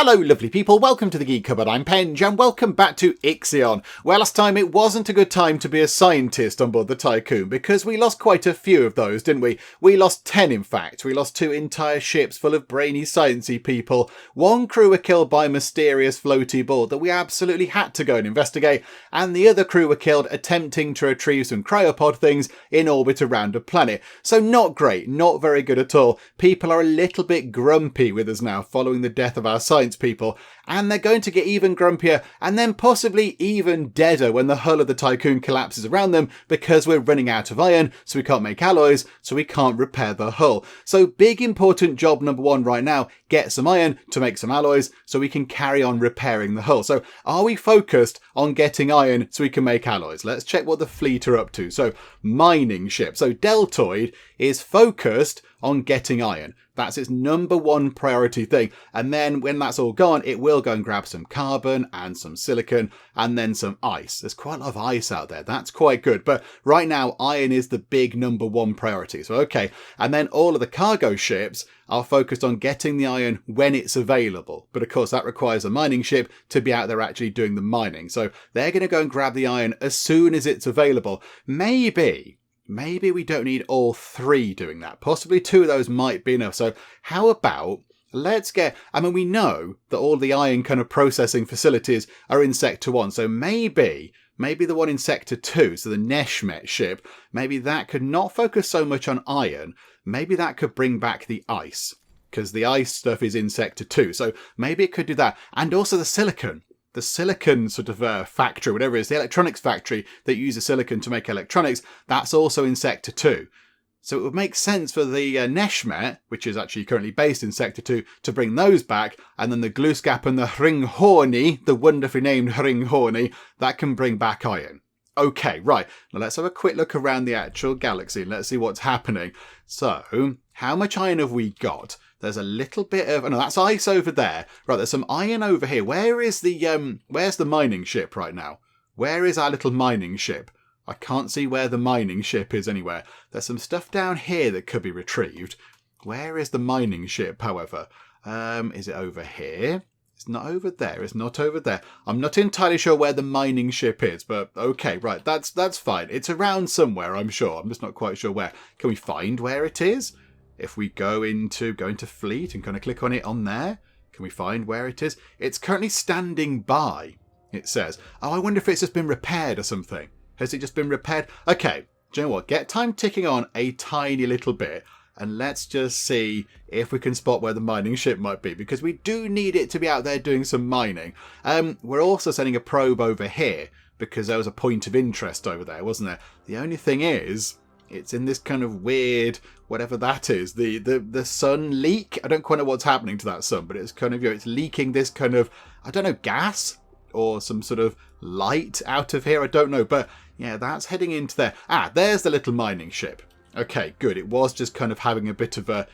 Hello lovely people, welcome to the Geek Cupboard, I'm Penge, and welcome back to IXION, where last time it wasn't a good time to be a scientist on board the Tiqqun, because we lost quite a few of those, didn't we? We lost 10 in fact. We lost 2 entire ships full of brainy sciencey people, 1 crew were killed by a mysterious floaty board that we absolutely had to go and investigate, and the other crew were killed attempting to retrieve some cryopod things in orbit around a planet. So not great, not very good at all. People are a little bit grumpy with us now following the death of our science people, and they're going to get even grumpier and then possibly even deader when the hull of the Tiqqun collapses around them because we're running out of iron, so we can't make alloys, so we can't repair the hull. So big important job number 1 right now, get some iron to make some alloys so we can carry on repairing the hull. So are we focused on getting iron so we can make alloys? Let's check what the fleet are up to. So mining ship. So Deltoid is focused on getting iron. That's its number 1 priority thing. And then when that's all gone, it will go and grab some carbon and some silicon and then some ice. There's quite a lot of ice out there. That's quite good. But right now, iron is the big number 1 priority. So, okay. And then all of the cargo ships are focused on getting the iron when it's available. But of course, that requires a mining ship to be out there actually doing the mining. So they're going to go and grab the iron as soon as it's available. Maybe we don't need all 3 doing that. Possibly 2 of those might be enough. So how about let's get... we know that all the iron kind of processing facilities are in Sector 1. So maybe the one in Sector 2, so the Neshmet ship, maybe that could not focus so much on iron. Maybe that could bring back the ice, because the ice stuff is in Sector 2. So maybe it could do that. And also the silicon. The silicon sort of factory, whatever it is, the electronics factory that uses silicon to make electronics, that's also in Sector 2. So it would make sense for the Neshmet, which is actually currently based in Sector 2, to bring those back, and then the Gluskap and the Hringhorny, the wonderfully named Hringhorny, that can bring back iron. Okay, right, now let's have a quick look around the actual galaxy and let's see what's happening. So, how much iron have we got? There's a little bit of... no, that's ice over there. Right, there's some iron over here. Where's the mining ship right now? Where is our little mining ship? I can't see where the mining ship is anywhere. There's some stuff down here that could be retrieved. Where is the mining ship, however? Is it over here? It's not over there. It's not over there. I'm not entirely sure where the mining ship is, but okay, right, that's fine. It's around somewhere, I'm sure. I'm just not quite sure where. Can we find where it is? If we go into fleet and kind of click on it on there, can we find where it is? It's currently standing by, it says. Oh, I wonder if it's just been repaired or something. Has it just been repaired? Okay, do you know what? Get time ticking on a tiny little bit, and let's just see if we can spot where the mining ship might be, because we do need it to be out there doing some mining. We're also sending a probe over here, because there was a point of interest over there, wasn't there? The only thing is, it's in this kind of weird, whatever that is, the sun leak. I don't quite know what's happening to that sun, but it's kind of, it's leaking this kind of, I don't know, gas or some sort of light out of here. I don't know, but yeah, that's heading into there. Ah, there's the little mining ship. Okay, good. It was just kind of having a bit of a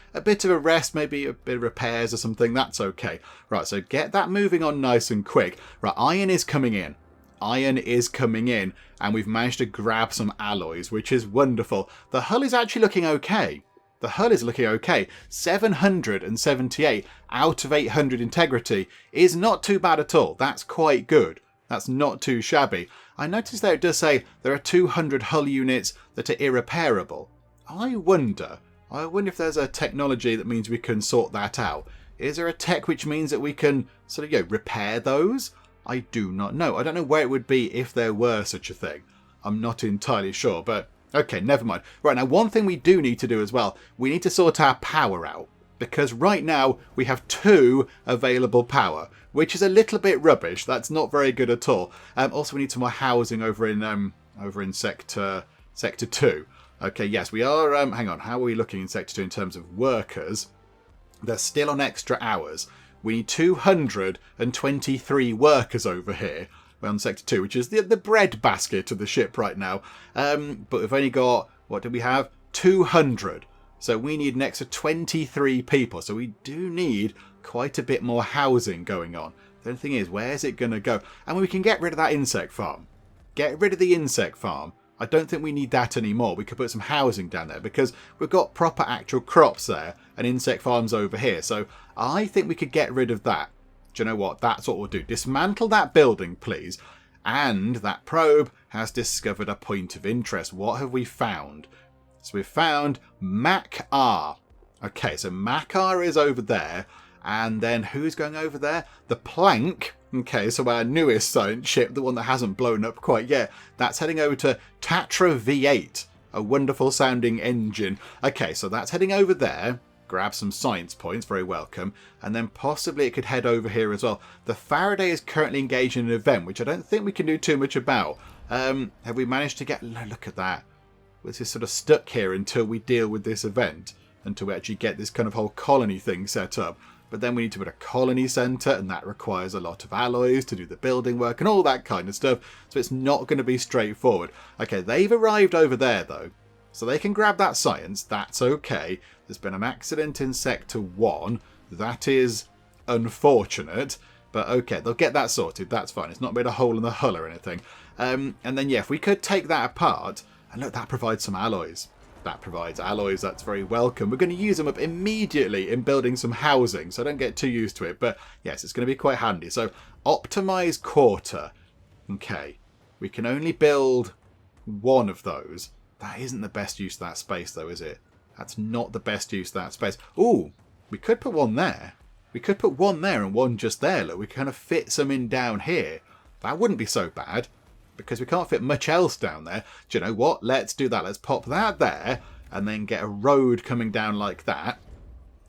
rest, maybe a bit of repairs or something. That's okay. Right, so get that moving on nice and quick. Right, iron is coming in. Iron is coming in, and we've managed to grab some alloys, which is wonderful. The hull is actually looking okay. The hull is looking okay. 778 out of 800 integrity is not too bad at all. That's quite good. That's not too shabby. I noticed there it does say there are 200 hull units that are irreparable. I wonder if there's a technology that means we can sort that out. Is there a tech which means that we can sort of, repair those? I do not know. I don't know where it would be if there were such a thing. I'm not entirely sure, but okay, never mind. Right, now one thing we do need to do as well, we need to sort our power out, because right now we have 2 available power, which is a little bit rubbish. That's not very good at all. Also, we need some more housing over in Sector 2. Okay, yes, we are... hang on, how are we looking in Sector 2 in terms of workers? They're still on extra hours. We need 223 workers over here on Sector 2, which is the bread basket of the ship right now. But we've only got, what do we have? 200. So we need an extra 23 people. So we do need quite a bit more housing going on. The only thing is, where's it going to go? And we can get rid of that insect farm. Get rid of the insect farm. I don't think we need that anymore. We could put some housing down there because we've got proper actual crops there and insect farms over here. So I think we could get rid of that. Do you know what? That's what we'll do. Dismantle that building, please. And that probe has discovered a point of interest. What have we found? So we've found Mac-R. Okay, so Mac-R is over there. And then who's going over there? The Plank. Okay, so our newest science ship, the one that hasn't blown up quite yet, that's heading over to Tatra V8. A wonderful sounding engine. Okay, so that's heading over there. Grab some science points, very welcome. And then possibly it could head over here as well. The Faraday is currently engaged in an event, which I don't think we can do too much about. Have we managed to get... Look at that. This is sort of stuck here until we deal with this event. Until we actually get this kind of whole colony thing set up. But then we need to put a colony centre, and that requires a lot of alloys to do the building work and all that kind of stuff. So it's not going to be straightforward. Okay, they've arrived over there, though. So they can grab that science. That's okay. There's been an accident in Sector 1. That is unfortunate. But okay, they'll get that sorted. That's fine. It's not made a hole in the hull or anything. And then, yeah, if we could take that apart. And look, that provides some alloys. That provides alloys. That's very welcome. We're going to use them up immediately in building some housing. So don't get too used to it. But yes, it's going to be quite handy. So optimize quarter. Okay. We can only build one of those. That isn't the best use of that space, though, is it? That's not the best use of that space. Ooh, we could put one there. We could put one there and one just there. Look, we kind of fit some in down here. That wouldn't be so bad, because we can't fit much else down there. Do you know what? Let's do that. Let's pop that there and then get a road coming down like that.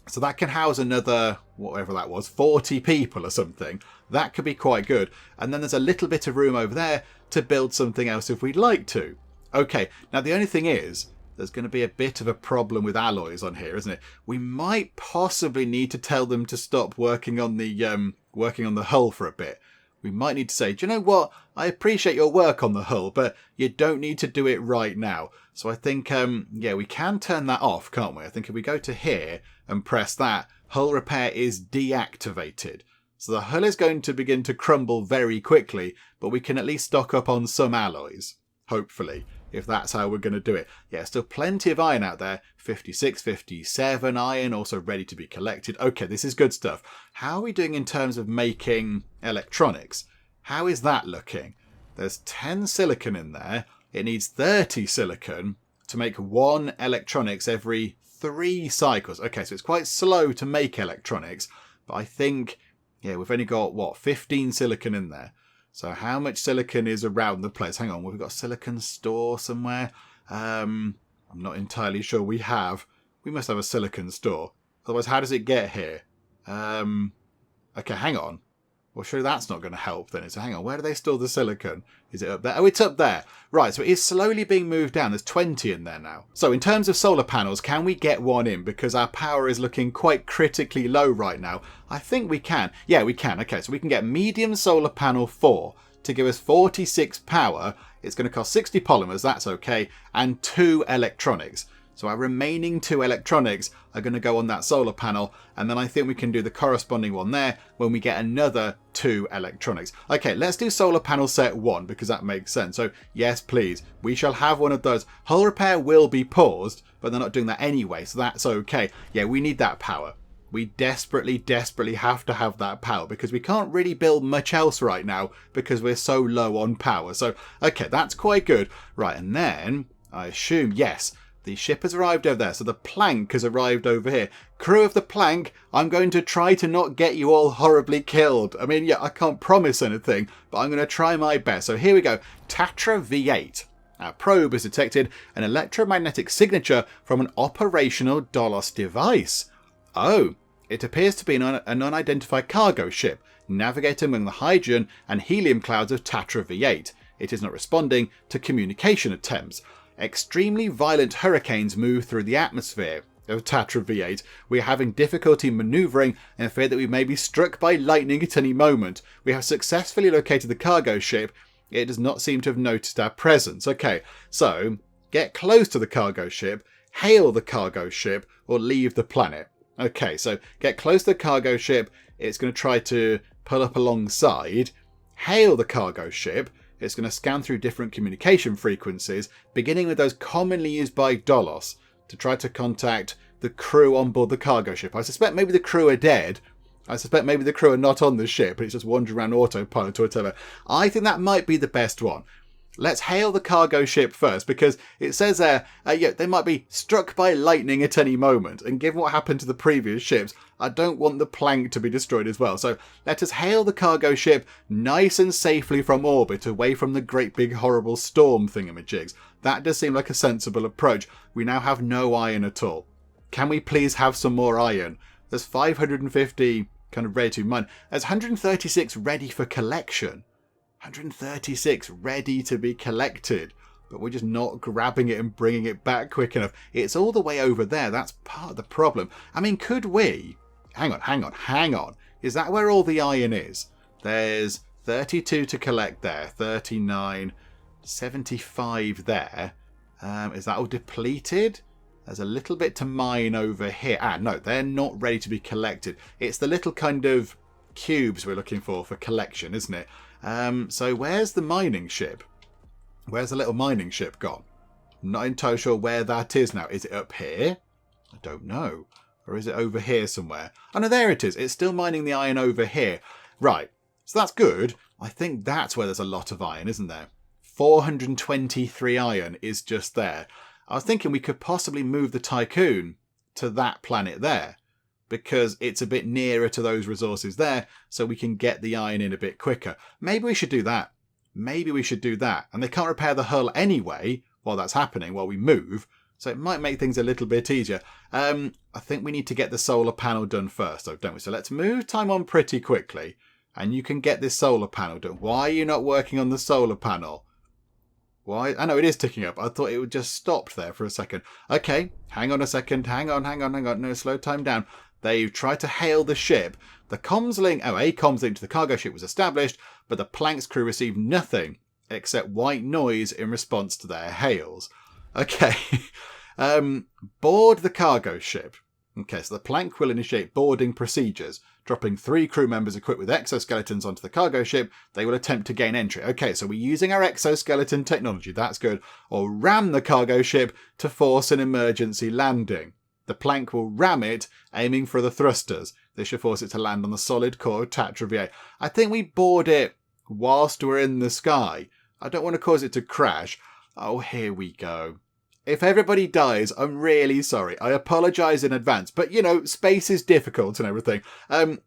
So that can house another, whatever that was, 40 people or something. That could be quite good. And then there's a little bit of room over there to build something else if we'd like to. Okay, now the only thing is, there's going to be a bit of a problem with alloys on here, isn't it? We might possibly need to tell them to stop working on the hull for a bit. We might need to say, do you know what? I appreciate your work on the hull, but you don't need to do it right now. So I think, yeah, we can turn that off, can't we? I think if we go to here and press that, hull repair is deactivated. So the hull is going to begin to crumble very quickly, but we can at least stock up on some alloys, hopefully, if that's how we're going to do it. Yeah, still plenty of iron out there. 56, 57 iron, also ready to be collected. Okay, this is good stuff. How are we doing in terms of making electronics? How is that looking? There's 10 silicon in there. It needs 30 silicon to make one electronics every 3 cycles. Okay, so it's quite slow to make electronics, but I think, yeah, we've only got, what, 15 silicon in there. So how much silicon is around the place? Hang on, we've got a silicon store somewhere. I'm not entirely sure we have. We must have a silicon store. Otherwise, how does it get here? Okay, hang on. Well, surely that's not going to help then. So hang on, where do they store the silicon? Is it up there? Oh, it's up there. Right, so it is slowly being moved down. There's 20 in there now. So in terms of solar panels, can we get one in? Because our power is looking quite critically low right now. I think we can. Yeah, we can. Okay, so we can get medium solar panel 4 to give us 46 power. It's going to cost 60 polymers, that's okay, and 2 electronics. So our remaining 2 electronics are going to go on that solar panel, and then I think we can do the corresponding one there when we get another 2 electronics. Okay, let's do solar panel set 1, because that makes sense. So yes, please, we shall have one of those. Hull repair will be paused, but they're not doing that anyway, so that's okay. Yeah, we need that power. We desperately, desperately have to have that power, because we can't really build much else right now because we're so low on power. So, okay, that's quite good. Right, and then I assume, yes, the ship has arrived over there. So the Plank has arrived over here. Crew of the Plank, I'm going to try to not get you all horribly killed. I mean, yeah, I can't promise anything, but I'm going to try my best. So here we go. Tatra V8. Our probe has detected an electromagnetic signature from an operational Dolos device. Oh, it appears to be an unidentified cargo ship, navigating among the hydrogen and helium clouds of Tatra V8. It is not responding to communication attempts. Extremely violent hurricanes move through the atmosphere of Tatra V8. We are having difficulty manoeuvring and fear that we may be struck by lightning at any moment. We have successfully located the cargo ship. It does not seem to have noticed our presence. Okay, so get close to the cargo ship, hail the cargo ship, or leave the planet. Okay, so get close to the cargo ship. It's going to try to pull up alongside. Hail the cargo ship. It's going to scan through different communication frequencies, beginning with those commonly used by Dolos, to try to contact the crew on board the cargo ship. I suspect maybe the crew are dead, I suspect maybe the crew are not on the ship, but it's just wandering around autopilot or whatever. I think that might be the best one. Let's hail the cargo ship first, because it says there, they might be struck by lightning at any moment. And given what happened to the previous ships, I don't want the plank to be destroyed as well. So let us hail the cargo ship nice and safely from orbit, away from the great big horrible storm thingamajigs. That does seem like a sensible approach. We now have no iron at all. Can we please have some more iron? There's 550 kind of ready to mine. There's 136 ready for collection. 136 ready to be collected, but we're just not grabbing it and bringing it back quick enough. It's all the way over there. That's part of the problem. I mean, could we... Hang on. Is that where all the iron is? There's 32 to collect there, 39, 75 there. Is that all depleted? There's a little bit to mine over here. No, they're not ready to be collected. It's the little kind of cubes we're looking for collection, isn't it? So where's the mining ship? Where's the little mining ship gone? I'm not entirely sure where that is now. Is it up here? I don't know. Or is it over here somewhere? Oh no, there it is. It's still mining the iron over here. Right. So that's good. I think that's where there's a lot of iron, isn't there? 423 iron is just there. I was thinking we could possibly move the Tiqqun to that planet there, because it's a bit nearer to those resources there, so we can get the iron in a bit quicker. Maybe we should do that. And they can't repair the hull anyway while that's happening, while we move, so it might make things a little bit easier. I think we need to get the solar panel done first, though, don't we? So let's move time on pretty quickly, and you can get this solar panel done. Why are you not working on the solar panel? Why? I know it is ticking up. I thought it would just stopped there for a second. Okay, hang on a second. Hang on. No, slow time down. They've tried to hail the ship. The comms link, a comms link to the cargo ship was established, but the Planck's crew received nothing except white noise in response to their hails. Okay, board the cargo ship. Okay, so the Planck will initiate boarding procedures. Dropping 3 crew members equipped with exoskeletons onto the cargo ship, they will attempt to gain entry. Okay, so we're using our exoskeleton technology, that's good. Or ram the cargo ship to force an emergency landing. The Planck will ram it, aiming for the thrusters. This should force it to land on the solid core of Tatra VA. I think we board it whilst we're in the sky. I don't want to cause it to crash. Oh, here we go. If everybody dies, I'm really sorry. I apologise in advance. But, you know, space is difficult and everything.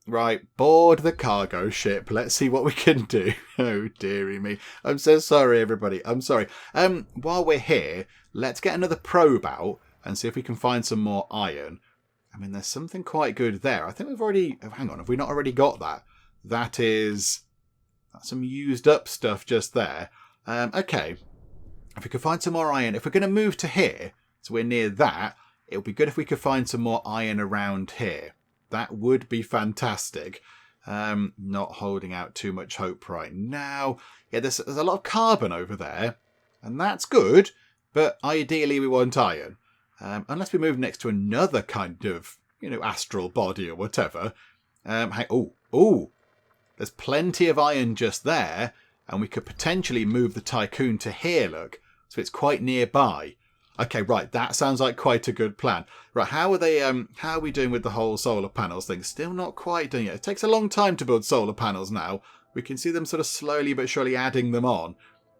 Right, board the cargo ship. Let's see what we can do. Oh, dearie me. I'm so sorry, everybody. I'm sorry. While we're here, let's get another probe out and see if we can find some more iron. I mean, there's something quite good there. I think we've already... Oh, hang on, have we not already got that? That's some used up stuff just there. Okay. If we could find some more iron, if we're going to move to here, so we're near that, it would be good if we could find some more iron around here. That would be fantastic. Not holding out too much hope right now. Yeah, there's a lot of carbon over there, and that's good, but ideally we want iron. Unless we move next to another kind of, astral body or whatever. There's plenty of iron just there, and we could potentially move the Tiqqun to here, look. So it's quite nearby. Okay, right, that sounds like quite a good plan. Right, how are we doing with the whole solar panels thing? Still not quite doing it. It takes a long time to build solar panels now. We can see them sort of slowly but surely adding them on.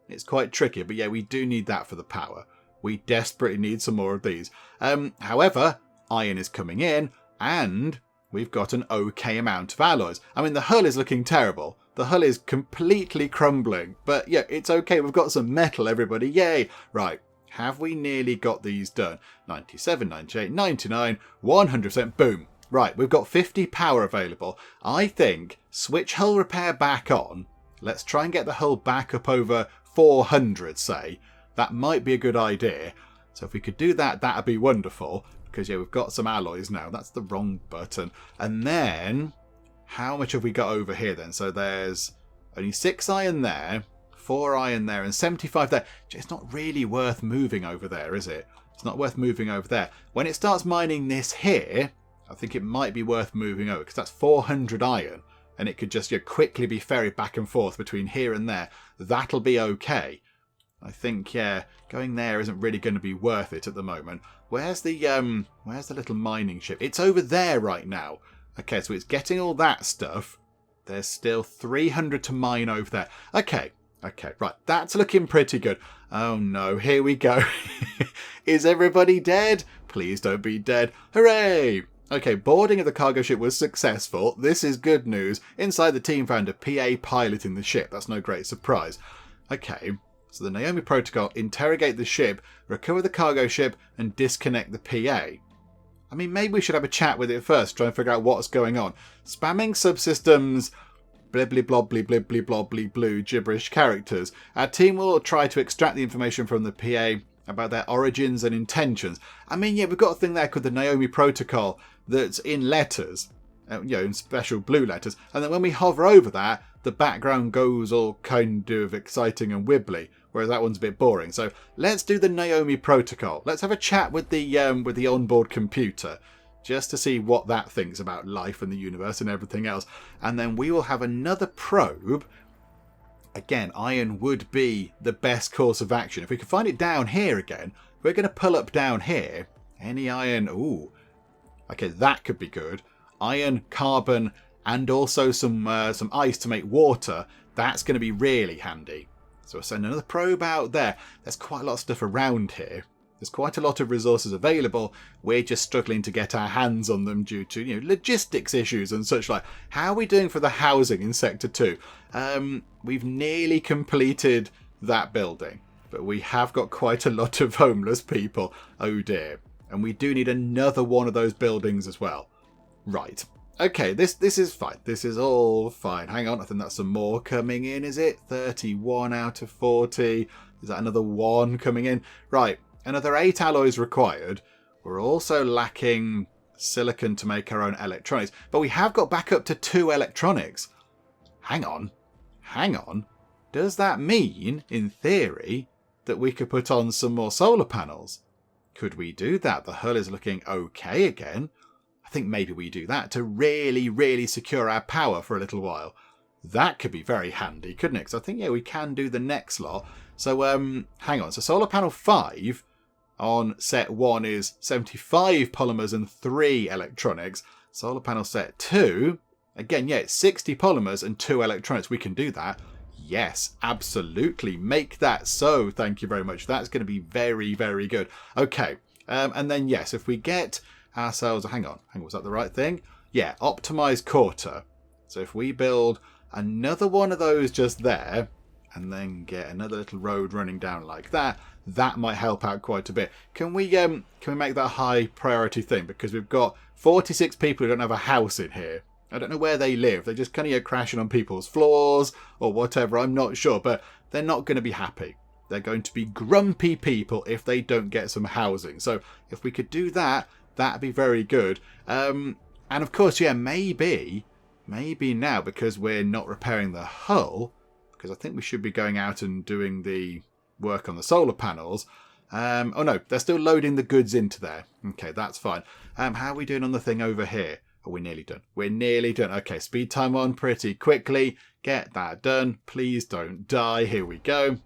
It's quite tricky, but yeah, we do need that for the power. We desperately need some more of these. However, iron is coming in, and we've got an okay amount of alloys. I mean, the hull is looking terrible. The hull is completely crumbling. But yeah, it's okay. We've got some metal, everybody. Yay. Right. Have we nearly got these done? 97, 98, 99, 100%. Boom. Right. We've got 50 power available. I think switch hull repair back on. Let's try and get the hull back up over 400, say. That might be a good idea. So if we could do that, that'd be wonderful. Because, yeah, we've got some alloys now. That's the wrong button. And then, how much have we got over here then? So there's only 6 iron there, 4 iron there, and 75 there. It's not really worth moving over there, is it? It's not worth moving over there. When it starts mining this here, I think it might be worth moving over. Because that's 400 iron. And it could just quickly be ferried back and forth between here and there. That'll be okay. I think, yeah, going there isn't really going to be worth it at the moment. Where's the little mining ship? It's over there right now. Okay, so it's getting all that stuff. There's still 300 to mine over there. Okay, right. That's looking pretty good. Oh no, here we go. Is everybody dead? Please don't be dead. Hooray! Okay, boarding of the cargo ship was successful. This is good news. Inside, the team found a PA piloting the ship. That's no great surprise. Okay, so the Naomi Protocol interrogate the ship, recover the cargo ship, and disconnect the PA. I mean, maybe we should have a chat with it first, try and figure out what's going on. Spamming subsystems, blibbly blobbly blibbly blobbly blue gibberish characters. Our team will try to extract the information from the PA about their origins and intentions. I mean, yeah, we've got a thing there called the Naomi Protocol that's in letters, in special blue letters. And then when we hover over that, the background goes all kind of exciting and wibbly, whereas that one's a bit boring. So let's do the Naomi Protocol. Let's have a chat with the onboard computer, just to see what that thinks about life and the universe and everything else. And then we will have another probe. Again, iron would be the best course of action. If we could find it down here again, we're going to pull up down here. Any iron? Ooh. Okay, that could be good. Iron, carbon, and also some ice to make water. That's going to be really handy. So we'll send another probe out there. There's quite a lot of stuff around here. There's quite a lot of resources available. We're just struggling to get our hands on them due to, logistics issues and such like. How are we doing for the housing in Sector 2? We've nearly completed that building, but we have got quite a lot of homeless people. Oh dear. And we do need another one of those buildings as well. Right. Okay, this is fine. This is all fine. Hang on, I think that's some more coming in, is it? 31 out of 40. Is that another one coming in? Right. Another 8 alloys required. We're also lacking silicon to make our own electronics. But we have got back up to 2 electronics. Hang on. Does that mean, in theory, that we could put on some more solar panels? Could we do that? The hull is looking okay again. I think maybe we do that to really, really secure our power for a little while. That could be very handy, couldn't it? Because I think, we can do the next lot. So, hang on. So solar panel 5 on set 1 is 75 polymers and 3 electronics. Solar panel set 2, again, it's 60 polymers and 2 electronics. We can do that. Yes, absolutely. Make that so. Thank you very much. That's going to be very, very good. Okay. And then, yes, if we get ourselves... Hang on. Was that the right thing? Yeah, optimize quarter. So if we build another one of those just there, and then get another little road running down like that, that might help out quite a bit. Can we make that a high priority thing? Because we've got 46 people who don't have a house in here. I don't know where they live. They just kind of crashing on people's floors or whatever. I'm not sure, but they're not going to be happy. They're going to be grumpy people if they don't get some housing. So if we could do that, that'd be very good. And of course, maybe now, because we're not repairing the hull, because I think we should be going out and doing the work on the solar panels. Oh no, they're still loading the goods into there. Okay, that's fine. How are we doing on the thing over here? Oh, we're nearly done. Okay, speed time on pretty quickly. Get that done. Please don't die. Here we go.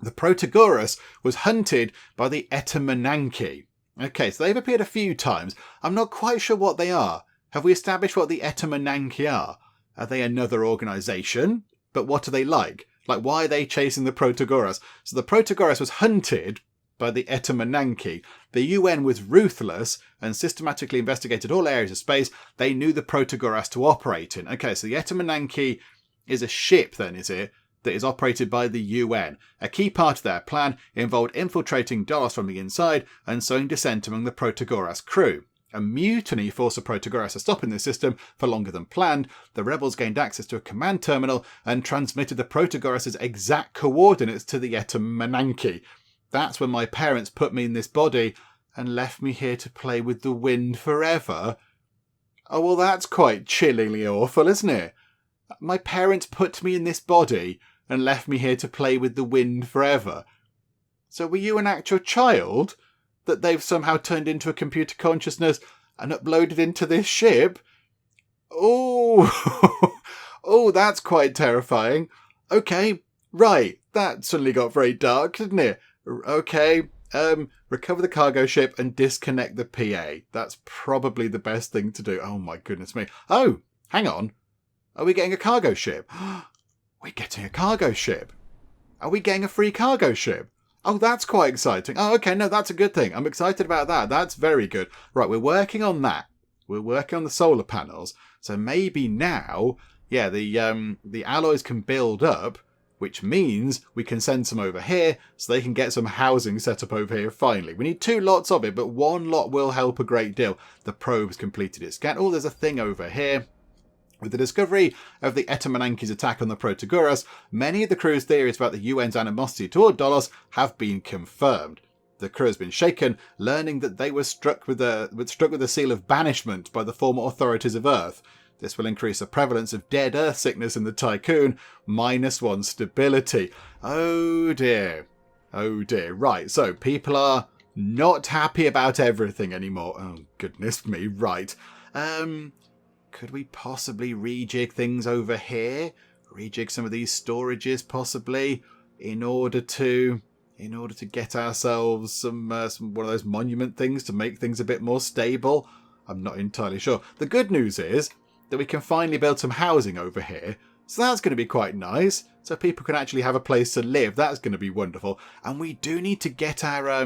The Protagoras was hunted by the Etamananki. Okay, so they've appeared a few times. I'm not quite sure what they are. Have we established what the Etamananki are? Are they another organisation? But what are they like? Like, why are they chasing the Protagoras? So the Protagoras was hunted by the Etamananki. The UN was ruthless and systematically investigated all areas of space they knew the Protagoras to operate in. Okay, so the Etamananki is a ship then, is it? That is operated by the UN. A key part of their plan involved infiltrating Delos from the inside and sowing dissent among the Protagoras crew. A mutiny forced the Protagoras to stop in the system for longer than planned. The rebels gained access to a command terminal and transmitted the Protagoras' exact coordinates to the Etamananki. That's when my parents put me in this body and left me here to play with the wind forever. Oh, well, that's quite chillingly awful, isn't it? My parents put me in this body and left me here to play with the wind forever. So were you an actual child that they've somehow turned into a computer consciousness and uploaded into this ship? Oh, oh, that's quite terrifying. Okay, right, that suddenly got very dark, didn't it? Okay, Recover the cargo ship and disconnect the PA. That's probably the best thing to do. Oh my goodness me. Oh, hang on. Are we getting a cargo ship? We're getting a cargo ship. Are we getting a free cargo ship? Oh, that's quite exciting. Oh, okay, no, that's a good thing. I'm excited about that. That's very good. Right, we're working on that. We're working on the solar panels. So maybe now, yeah, the alloys can build up, which means we can send some over here so they can get some housing set up over here finally. We need 2 lots of it, but 1 lot will help a great deal. The probe's completed its scan. Oh, there's a thing over here. With the discovery of the Etamananki's attack on the Protagoras, many of the crew's theories about the UN's animosity toward Dolos have been confirmed. The crew has been shaken, learning that they were struck with the seal of banishment by the former authorities of Earth. This will increase the prevalence of dead Earth sickness in the Tiqqun, -1 stability. Oh dear. Oh dear. Right, so people are not happy about everything anymore. Oh goodness me, right. Could we possibly rejig things over here? Rejig some of these storages possibly in order to get ourselves some one of those monument things to make things a bit more stable? I'm not entirely sure. The good news is that we can finally build some housing over here. So that's going to be quite nice. So people can actually have a place to live. That's going to be wonderful. And we do need to get our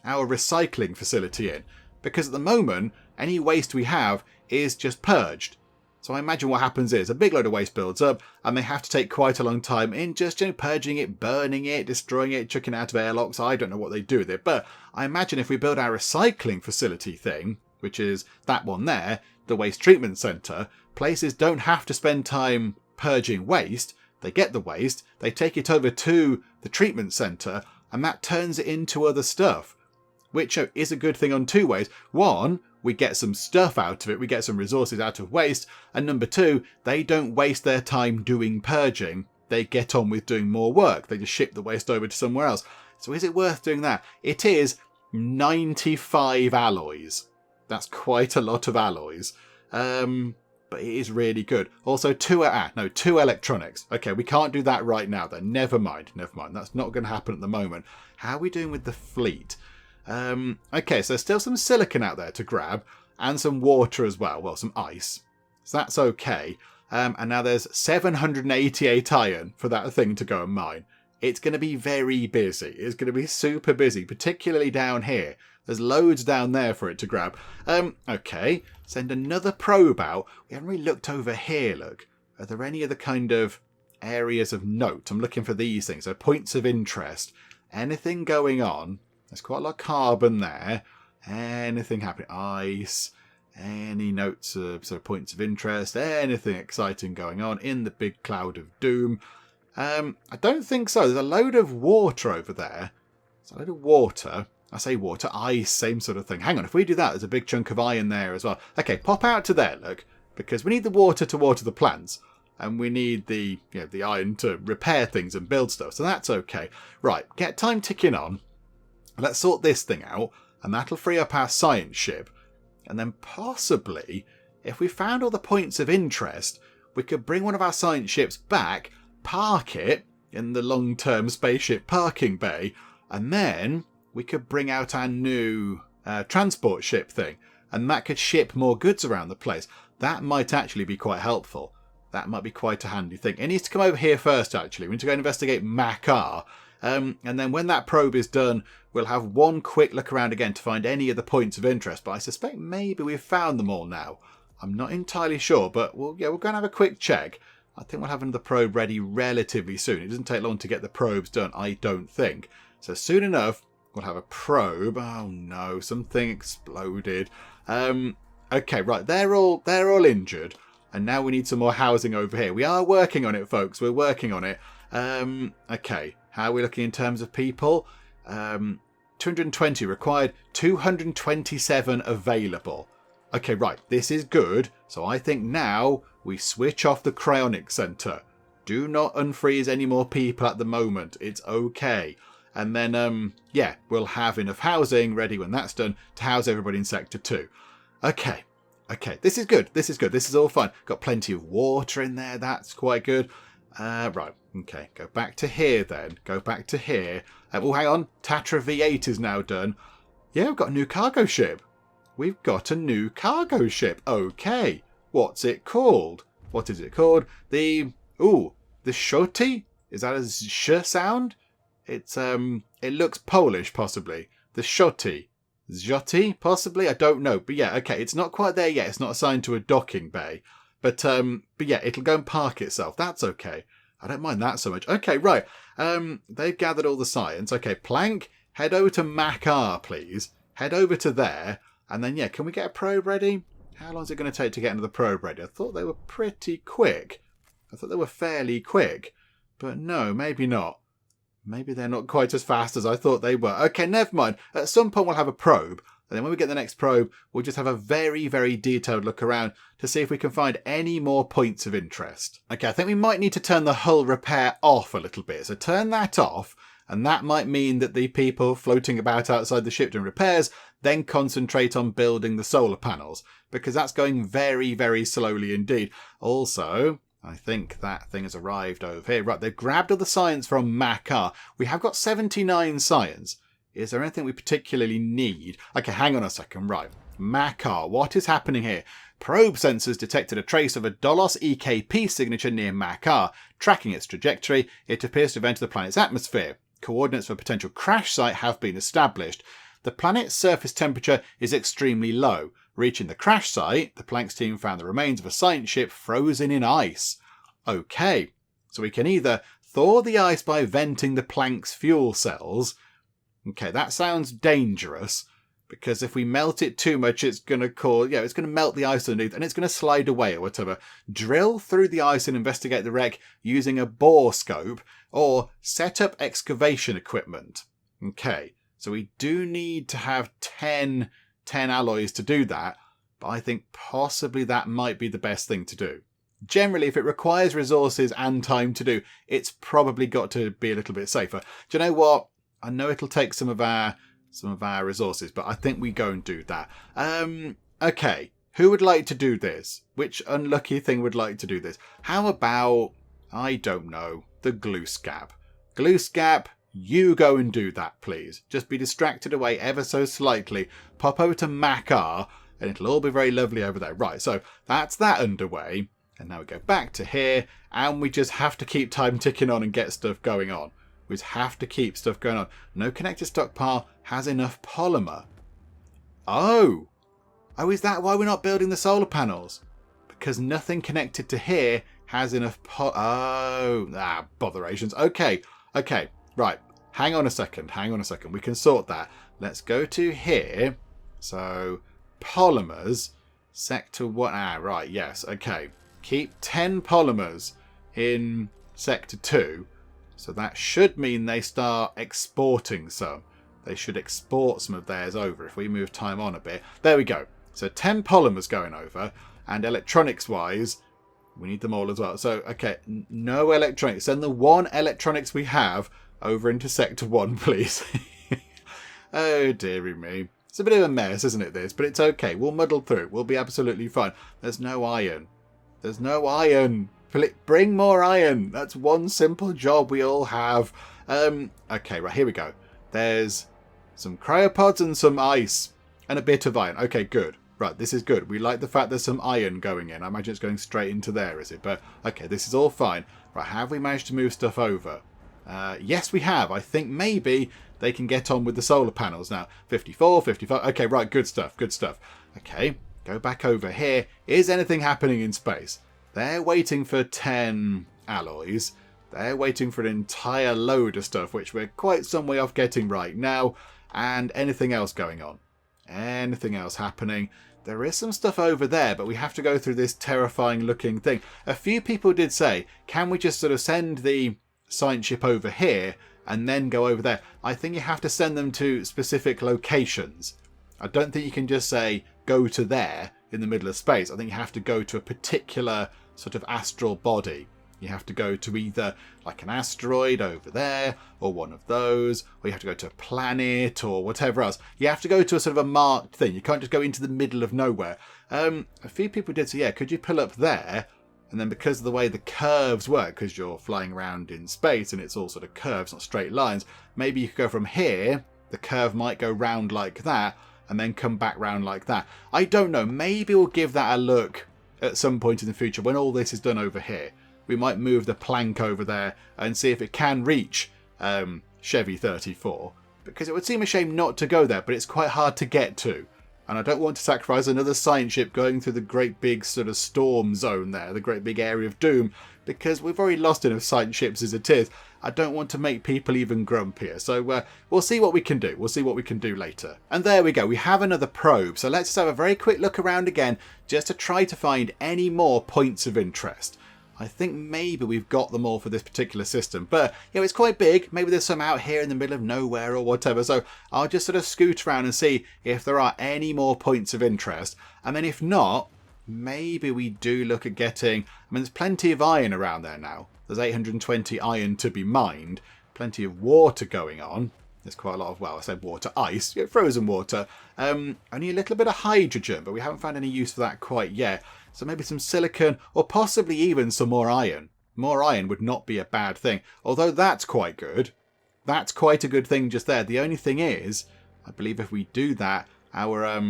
recycling facility in. Because at the moment, any waste we have is just purged. So I imagine what happens is a big load of waste builds up and they have to take quite a long time in just purging it, burning it, destroying it, chucking it out of airlocks. I don't know what they do with it. But I imagine if we build our recycling facility thing, which is that one there, the waste treatment centre, places don't have to spend time purging waste. They get the waste, they take it over to the treatment centre, and that turns it into other stuff. Which is a good thing on 2 ways. 1, we get some stuff out of it, we get some resources out of waste. And number 2, they don't waste their time doing purging. They get on with doing more work. They just ship the waste over to somewhere else. So is it worth doing that? It is 95 alloys. That's quite a lot of alloys. But it is really good. Also, 2 electronics. Okay, we can't do that right now then. Never mind. That's not going to happen at the moment. How are we doing with the fleet? Okay, so there's still some silicon out there to grab, and some water as well. Well, some ice. So that's okay. And now there's 788 iron for that thing to go and mine. It's going to be very busy. It's going to be super busy, particularly down here. There's loads down there for it to grab. Okay, send another probe out. We haven't really looked over here, look. Are there any other kind of areas of note? I'm looking for these things. So points of interest. Anything going on? There's quite a lot of carbon there. Anything happening? Ice. Any notes of sort of points of interest? Anything exciting going on in the big cloud of doom? I don't think so. There's a load of water over there. There's a load of water. I say water, ice, same sort of thing. Hang on, if we do that, there's a big chunk of iron there as well. Okay, pop out to there, look. Because we need the water to water the plants. And we need the iron to repair things and build stuff. So that's okay. Right, get time ticking on. Let's sort this thing out, and that'll free up our science ship. And then possibly, if we found all the points of interest, we could bring one of our science ships back, park it in the long-term spaceship parking bay, and then we could bring out our new transport ship thing, and that could ship more goods around the place. That might actually be quite helpful. That might be quite a handy thing. It needs to come over here first, actually. We need to go investigate Makar. And then when that probe is done, we'll have one quick look around again to find any of the points of interest. But I suspect maybe we've found them all now. I'm not entirely sure, but we're going to have a quick check. I think we'll have another probe ready relatively soon. It doesn't take long to get the probes done, I don't think. So soon enough, we'll have a probe. Oh no, something exploded. Okay, right, they're all injured. And now we need some more housing over here. We are working on it, folks. We're working on it. Okay. How are we looking in terms of people? 220 required, 227 available. Okay, right, this is good. So I think now we switch off the cryonic center. Do not unfreeze any more people at the moment. It's okay. And then, yeah, we'll have enough housing ready when that's done to house everybody in Sector 2. Okay, this is good. This is all fine. Got plenty of water in there. That's quite good. Right, okay, go back to here then. Go back to here. Oh, hang on. Tatra V8 is now done. Yeah, we've got a new cargo ship. We've got a new cargo ship. Okay. What's it called? What is it called? The Shoti? Is that a sh sound? It's, it looks Polish, possibly. The Shoti. Zjoty, possibly? I don't know. But yeah, okay, it's not quite there yet. It's not assigned to a docking bay. But yeah, it'll go and park itself. That's okay. I don't mind that so much. Okay, right. They've gathered all the science. Okay, Plank, head over to Mac-R, please. Head over to there. And then, yeah, can we get a probe ready? How long is it going to take to get into the probe ready? I thought they were pretty quick. I thought they were fairly quick. But no, maybe not. Maybe they're not quite as fast as I thought they were. Okay, never mind. At some point we'll have a probe. And then when we get the next probe, we'll just have a very, very detailed look around to see if we can find any more points of interest. Okay, I think we might need to turn the hull repair off a little bit. So turn that off. And that might mean that the people floating about outside the ship doing repairs then concentrate on building the solar panels. Because that's going very, very slowly indeed. Also, I think that thing has arrived over here. Right, they've grabbed all the science from Mac-R. We have got 79 science. Is there anything we particularly need? Okay, hang on a second. Right, Mac-R, what is happening here? Probe sensors detected a trace of a Dolos EKP signature near Mac-R. Tracking its trajectory, it appears to have entered the planet's atmosphere. Coordinates for a potential crash site have been established. The planet's surface temperature is extremely low. Reaching the crash site, the Planks team found the remains of a science ship frozen in ice. Okay, so we can either thaw the ice by venting the Planks' fuel cells. Okay, that sounds dangerous, because if we melt it too much, it's going to cause, it's going to melt the ice underneath and it's going to slide away or whatever. Drill through the ice and investigate the wreck using a bore scope, or set up excavation equipment. Okay, so we do need to have 10 alloys to do that, but I think possibly that might be the best thing to do. Generally, if it requires resources and time to do, it's probably got to be a little bit safer. Do you know what? I know it'll take some of our resources, but I think we go and do that. Okay, who would like to do this? Which unlucky thing would like to do this? How about, I don't know, the Glooscap? Glooscap, you go and do that, please. Just be distracted away ever so slightly. Pop over to Mac-R, and it'll all be very lovely over there. Right, so that's that underway. And now we go back to here, and we just have to keep time ticking on and get stuff going on. We just have to keep stuff going on. No connected stockpile has enough polymer. Oh, is that why we're not building the solar panels? Because nothing connected to here has enough botherations. Okay, right. Hang on a second. We can sort that. Let's go to here. So, polymers, sector 1. Right, yes, okay. Keep 10 polymers in sector 2. So that should mean they start exporting some. They should export some of theirs over if we move time on a bit. There we go. So 10 polymers going over. And electronics-wise, we need them all as well. So, okay, no electronics. Send the one electronics we have over into sector 1, please. Oh, dearie me. It's a bit of a mess, isn't it, this? But it's okay. We'll muddle through. We'll be absolutely fine. There's no iron. There's no iron. Bring more iron. That's one simple job we all have. Okay, right, here we go. There's some cryopods and some ice and a bit of iron. Okay, good. Right, this is good. We like the fact there's some iron going in. I imagine it's going straight into there, is it? But, okay, this is all fine. Right, have we managed to move stuff over? Yes, we have. I think maybe they can get on with the solar panels now. 54, 55. Okay, right, good stuff, good stuff. Okay, go back over here. Is anything happening in space? They're waiting for 10 alloys. They're waiting for an entire load of stuff, which we're quite some way off getting right now. And anything else going on? Anything else happening? There is some stuff over there, but we have to go through this terrifying looking thing. A few people did say, can we just sort of send the science ship over here and then go over there? I think you have to send them to specific locations. I don't think you can just say, go to there in the middle of space. I think you have to go to a particular sort of astral body. You have to go to either like an asteroid over there or one of those, or you have to go to a planet or whatever else. You have to go to a sort of a marked thing. You can't just go into the middle of nowhere. A few people did say, yeah, could you pull up there And then because of the way the curves work, because you're flying around in space and it's all sort of curves, not straight lines, maybe you could go from here, the curve might go round like that, and then come back round like that. I don't know. Maybe we'll give that a look at some point in the future when all this is done over here. We might move the plank over there and see if it can reach Chevy 34. Because it would seem a shame not to go there, but it's quite hard to get to. And I don't want to sacrifice another science ship going through the great big sort of storm zone there, the great big area of doom, because we've already lost enough science ships as it is. I don't want to make people even grumpier. So we'll see what we can do. We'll see what we can do later. And there we go. We have another probe. So let's just have a very quick look around again just to try to find any more points of interest. I think maybe we've got them all for this particular system. But, it's quite big. Maybe there's some out here in the middle of nowhere or whatever. So I'll just sort of scoot around and see if there are any more points of interest. And then if not, maybe we do look at getting... there's plenty of iron around there now. There's 820 iron to be mined. Plenty of water going on. There's quite a lot of, I said water, ice, frozen water. Only a little bit of hydrogen, but we haven't found any use for that quite yet. So maybe some silicon, or possibly even some more iron. More iron would not be a bad thing. Although that's quite good. That's quite a good thing just there. The only thing is, I believe if we do that, our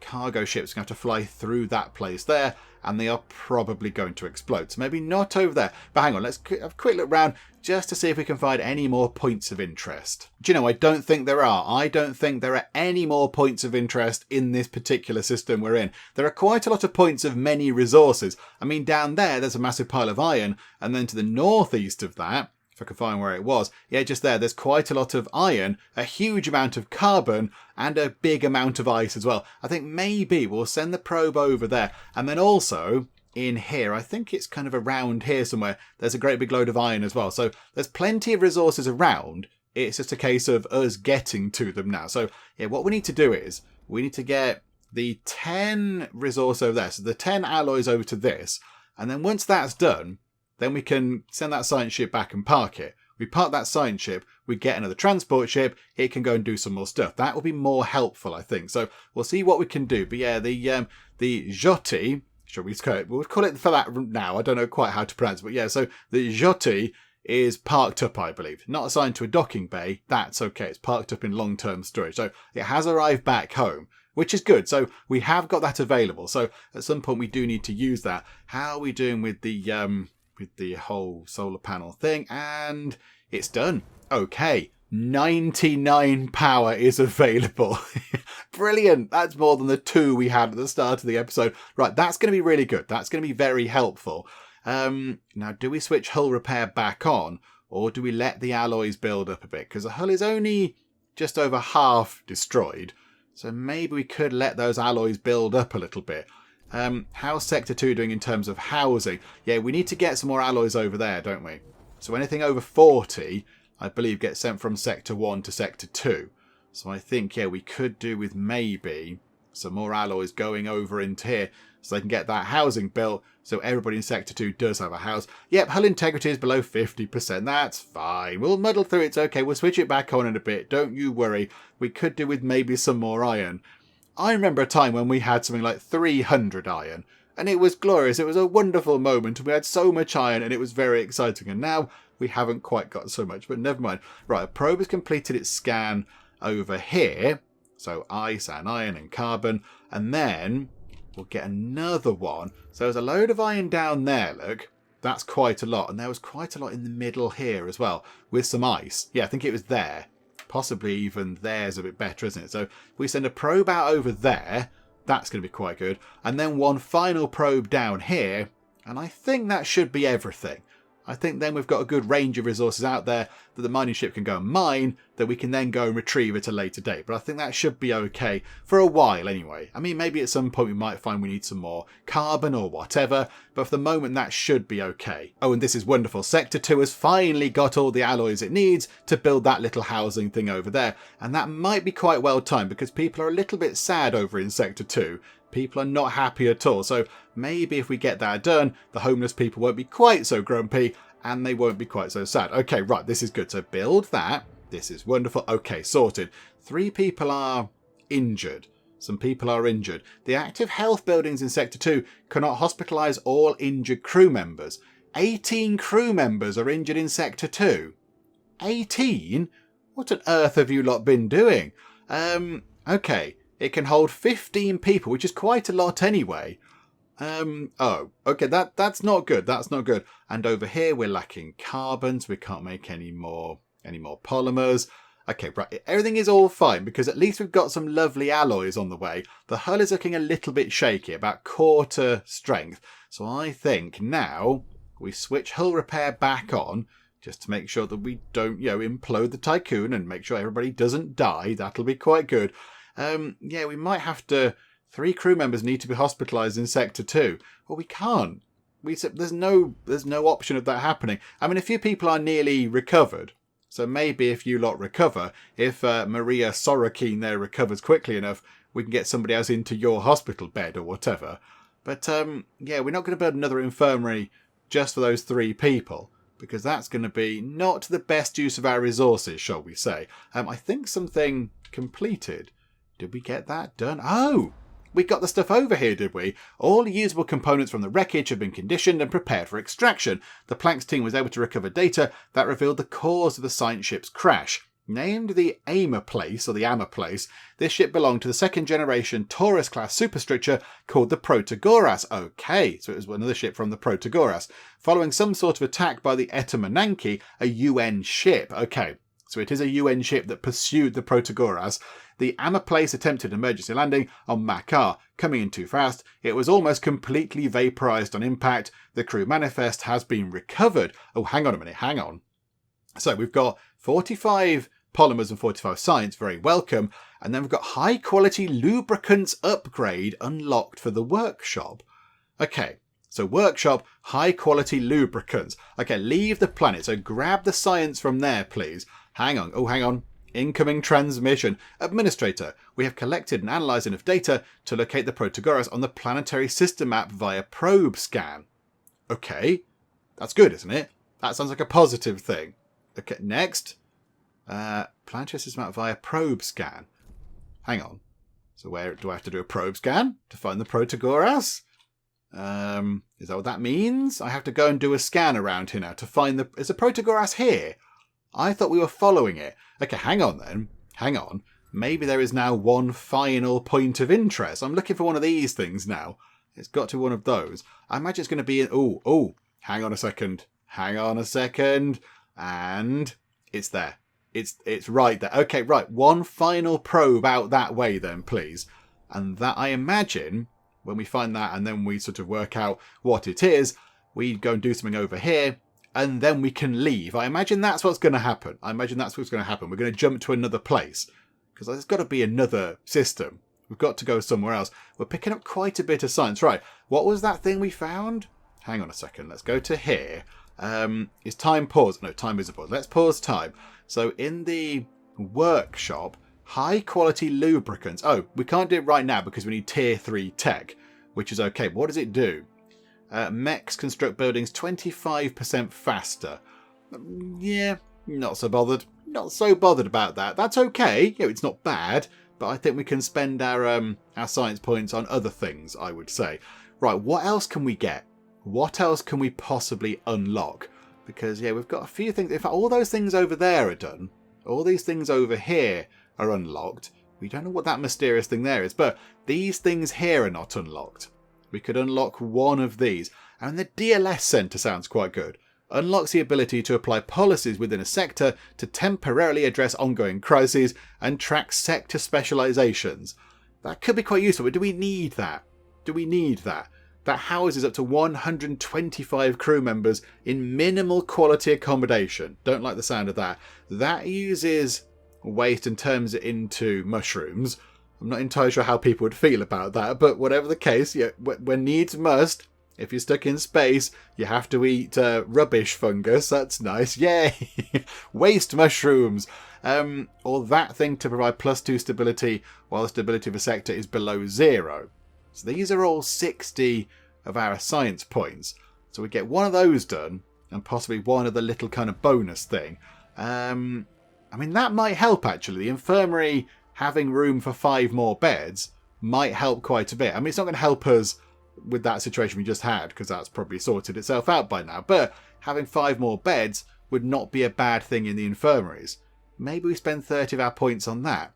cargo ships are going to have to fly through that place there, and they are probably going to explode. So maybe not over there. But hang on, let's have a quick look around just to see if we can find any more points of interest. Do you know, I don't think there are. I don't think there are any more points of interest in this particular system we're in. There are quite a lot of points of many resources. Down there's a massive pile of iron, and then to the northeast of that, if I can find where it was. Just there's quite a lot of iron, a huge amount of carbon, and a big amount of ice as well. I think maybe we'll send the probe over there. And then also, in here, I think it's kind of around here somewhere, there's a great big load of iron as well. So there's plenty of resources around. It's just a case of us getting to them now. So, what we need to do is, we need to get the 10 resource over there. So the 10 alloys over to this. And then once that's done, then we can send that science ship back and park it. We park that science ship, we get another transport ship, it can go and do some more stuff. That will be more helpful, I think. So we'll see what we can do. But the Joti, we'll call it for that now. I don't know quite how to pronounce it, but so the Joti is parked up, I believe. Not assigned to a docking bay. That's okay. It's parked up in long-term storage. So it has arrived back home, which is good. So we have got that available. So at some point we do need to use that. How are we doing with the whole solar panel thing? And it's done. Okay, 99 power is available. Brilliant. That's more than the 2 we had at the start of the episode. Right, that's going to be really good. That's going to be very helpful. Now, do we switch hull repair back on, or do we let the alloys build up a bit? Because the hull is only just over half destroyed. So maybe we could let those alloys build up a little bit. How's Sector 2 doing in terms of housing? We need to get some more alloys over there, don't we? So anything over 40, I believe, gets sent from Sector 1 to Sector 2. So I think, we could do with maybe some more alloys going over into here so they can get that housing built so everybody in Sector 2 does have a house. Yep, hull integrity is below 50%. That's fine. We'll muddle through. It's okay. We'll switch it back on in a bit. Don't you worry. We could do with maybe some more iron. I remember a time when we had something like 300 iron, and it was glorious. It was a wonderful moment. We had so much iron, and it was very exciting. And now we haven't quite got so much, but never mind. Right, a probe has completed its scan over here. So ice and iron and carbon. And then we'll get another one. So there's a load of iron down there, look. That's quite a lot. And there was quite a lot in the middle here as well, with some ice. I think it was there. Possibly even there's a bit better, isn't it? So if we send a probe out over there, that's going to be quite good. And then one final probe down here, and I think that should be everything. I think then we've got a good range of resources out there that the mining ship can go and mine, that we can then go and retrieve at a later date. But I think that should be okay for a while anyway. Maybe at some point we might find we need some more carbon or whatever, but for the moment that should be okay. Oh, and this is wonderful. Sector 2 has finally got all the alloys it needs to build that little housing thing over there. And that might be quite well timed because people are a little bit sad over in Sector 2. People are not happy at all. So maybe if we get that done, the homeless people won't be quite so grumpy and they won't be quite so sad. Okay, right, this is good. So build that. This is wonderful. Okay, sorted. 3 people are injured. Some people are injured. The active health buildings in Sector 2 cannot hospitalise all injured crew members. 18 crew members are injured in Sector 2. 18? What on earth have you lot been doing? Okay. It can hold 15 people, which is quite a lot anyway. Oh, okay, that's not good. That's not good. And over here we're lacking carbons. We can't make any more polymers. Okay, right. Everything is all fine because at least we've got some lovely alloys on the way. The hull is looking a little bit shaky, about quarter strength. So I think now we switch hull repair back on just to make sure that we don't, implode the Tiqqun and make sure everybody doesn't die. That'll be quite good. Yeah, we might have to... 3 crew members need to be hospitalised in Sector 2. Well, we can't. There's no option of that happening. I mean, a few people are nearly recovered. So maybe if you lot recover, if Maria Sorokin there recovers quickly enough, we can get somebody else into your hospital bed or whatever. But, yeah, we're not going to build another infirmary just for those 3 people, because that's going to be not the best use of our resources, shall we say. I think something completed. Did we get that done? Oh! We got the stuff over here, did we? All usable components from the wreckage have been conditioned and prepared for extraction. The Planks team was able to recover data that revealed the cause of the science ship's crash. Named the Aimer Place, or the Ammer Place, this ship belonged to the second generation Taurus-class superstructure called the Protagoras. Okay, so it was another ship from the Protagoras. Following some sort of attack by the Etamananki, a UN ship. Okay, so it is a UN ship that pursued the Protagoras. The Ammer Place attempted an emergency landing on Makar. Coming in too fast, it was almost completely vaporised on impact. The crew manifest has been recovered. Oh, hang on a minute, hang on. So we've got 45 polymers and 45 science, very welcome. And then we've got high quality lubricants upgrade unlocked for the workshop. Okay, so workshop, high quality lubricants. Okay, leave the planet. So grab the science from there, please. Hang on. Oh, hang on. Incoming transmission. Administrator, we have collected and analysed enough data to locate the Protagoras on the planetary system map via probe scan. Okay, that's good, isn't it? That sounds like a positive thing. Okay, next. Planetary system map via probe scan. Hang on. So where do I have to do a probe scan to find the Protagoras? Is that what that means? I have to go and do a scan around here now to find the... Is the Protagoras here? I thought we were following it. Okay, hang on then. Hang on. Maybe there is now one final point of interest. I'm looking for one of these things now. It's got to be one of those. I imagine it's going to be... Oh, hang on a second. Hang on a second. And it's there. It's right there. Okay, right. One final probe out that way then, please. And that, I imagine, when we find that and then we sort of work out what it is, we go and do something over here. And then we can leave. I imagine that's what's going to happen. We're going to jump to another place. Because there's got to be another system. We've got to go somewhere else. We're picking up quite a bit of science. Right, what was that thing we found? Hang on a second. Let's go to here. Is time paused? No, time isn't paused. Let's pause time. So in the workshop, high quality lubricants. Oh, we can't do it right now because we need tier 3 tech. Which is okay. What does it do? Mechs construct buildings 25% faster. Yeah, not so bothered. Not so bothered about that. That's okay. It's not bad, but I think we can spend our science points on other things, I would say. Right, what else can we get? What else can we possibly unlock? Because, yeah, we've got a few things. In fact, all those things over there are done. All these things over here are unlocked. We don't know what that mysterious thing there is, but these things here are not unlocked. We could unlock one of these. And the DLS Centre sounds quite good. Unlocks the ability to apply policies within a sector to temporarily address ongoing crises and track sector specialisations. That could be quite useful, but do we need that? That houses up to 125 crew members in minimal quality accommodation. Don't like the sound of that. That uses waste and turns it into mushrooms. I'm not entirely sure how people would feel about that, but whatever the case, yeah, when needs must, if you're stuck in space, you have to eat rubbish fungus. That's nice. Yay! Waste mushrooms! Or that thing to provide +2 stability while the stability of a sector is below 0. So these are all 60 of our science points. So we get one of those done, and possibly one of the little kind of bonus thing. I mean, that might help, actually. The infirmary having room for 5 more beds might help quite a bit. I mean, it's not going to help us with that situation we just had, because that's probably sorted itself out by now. But having 5 more beds would not be a bad thing in the infirmaries. Maybe we spend 30 of our points on that.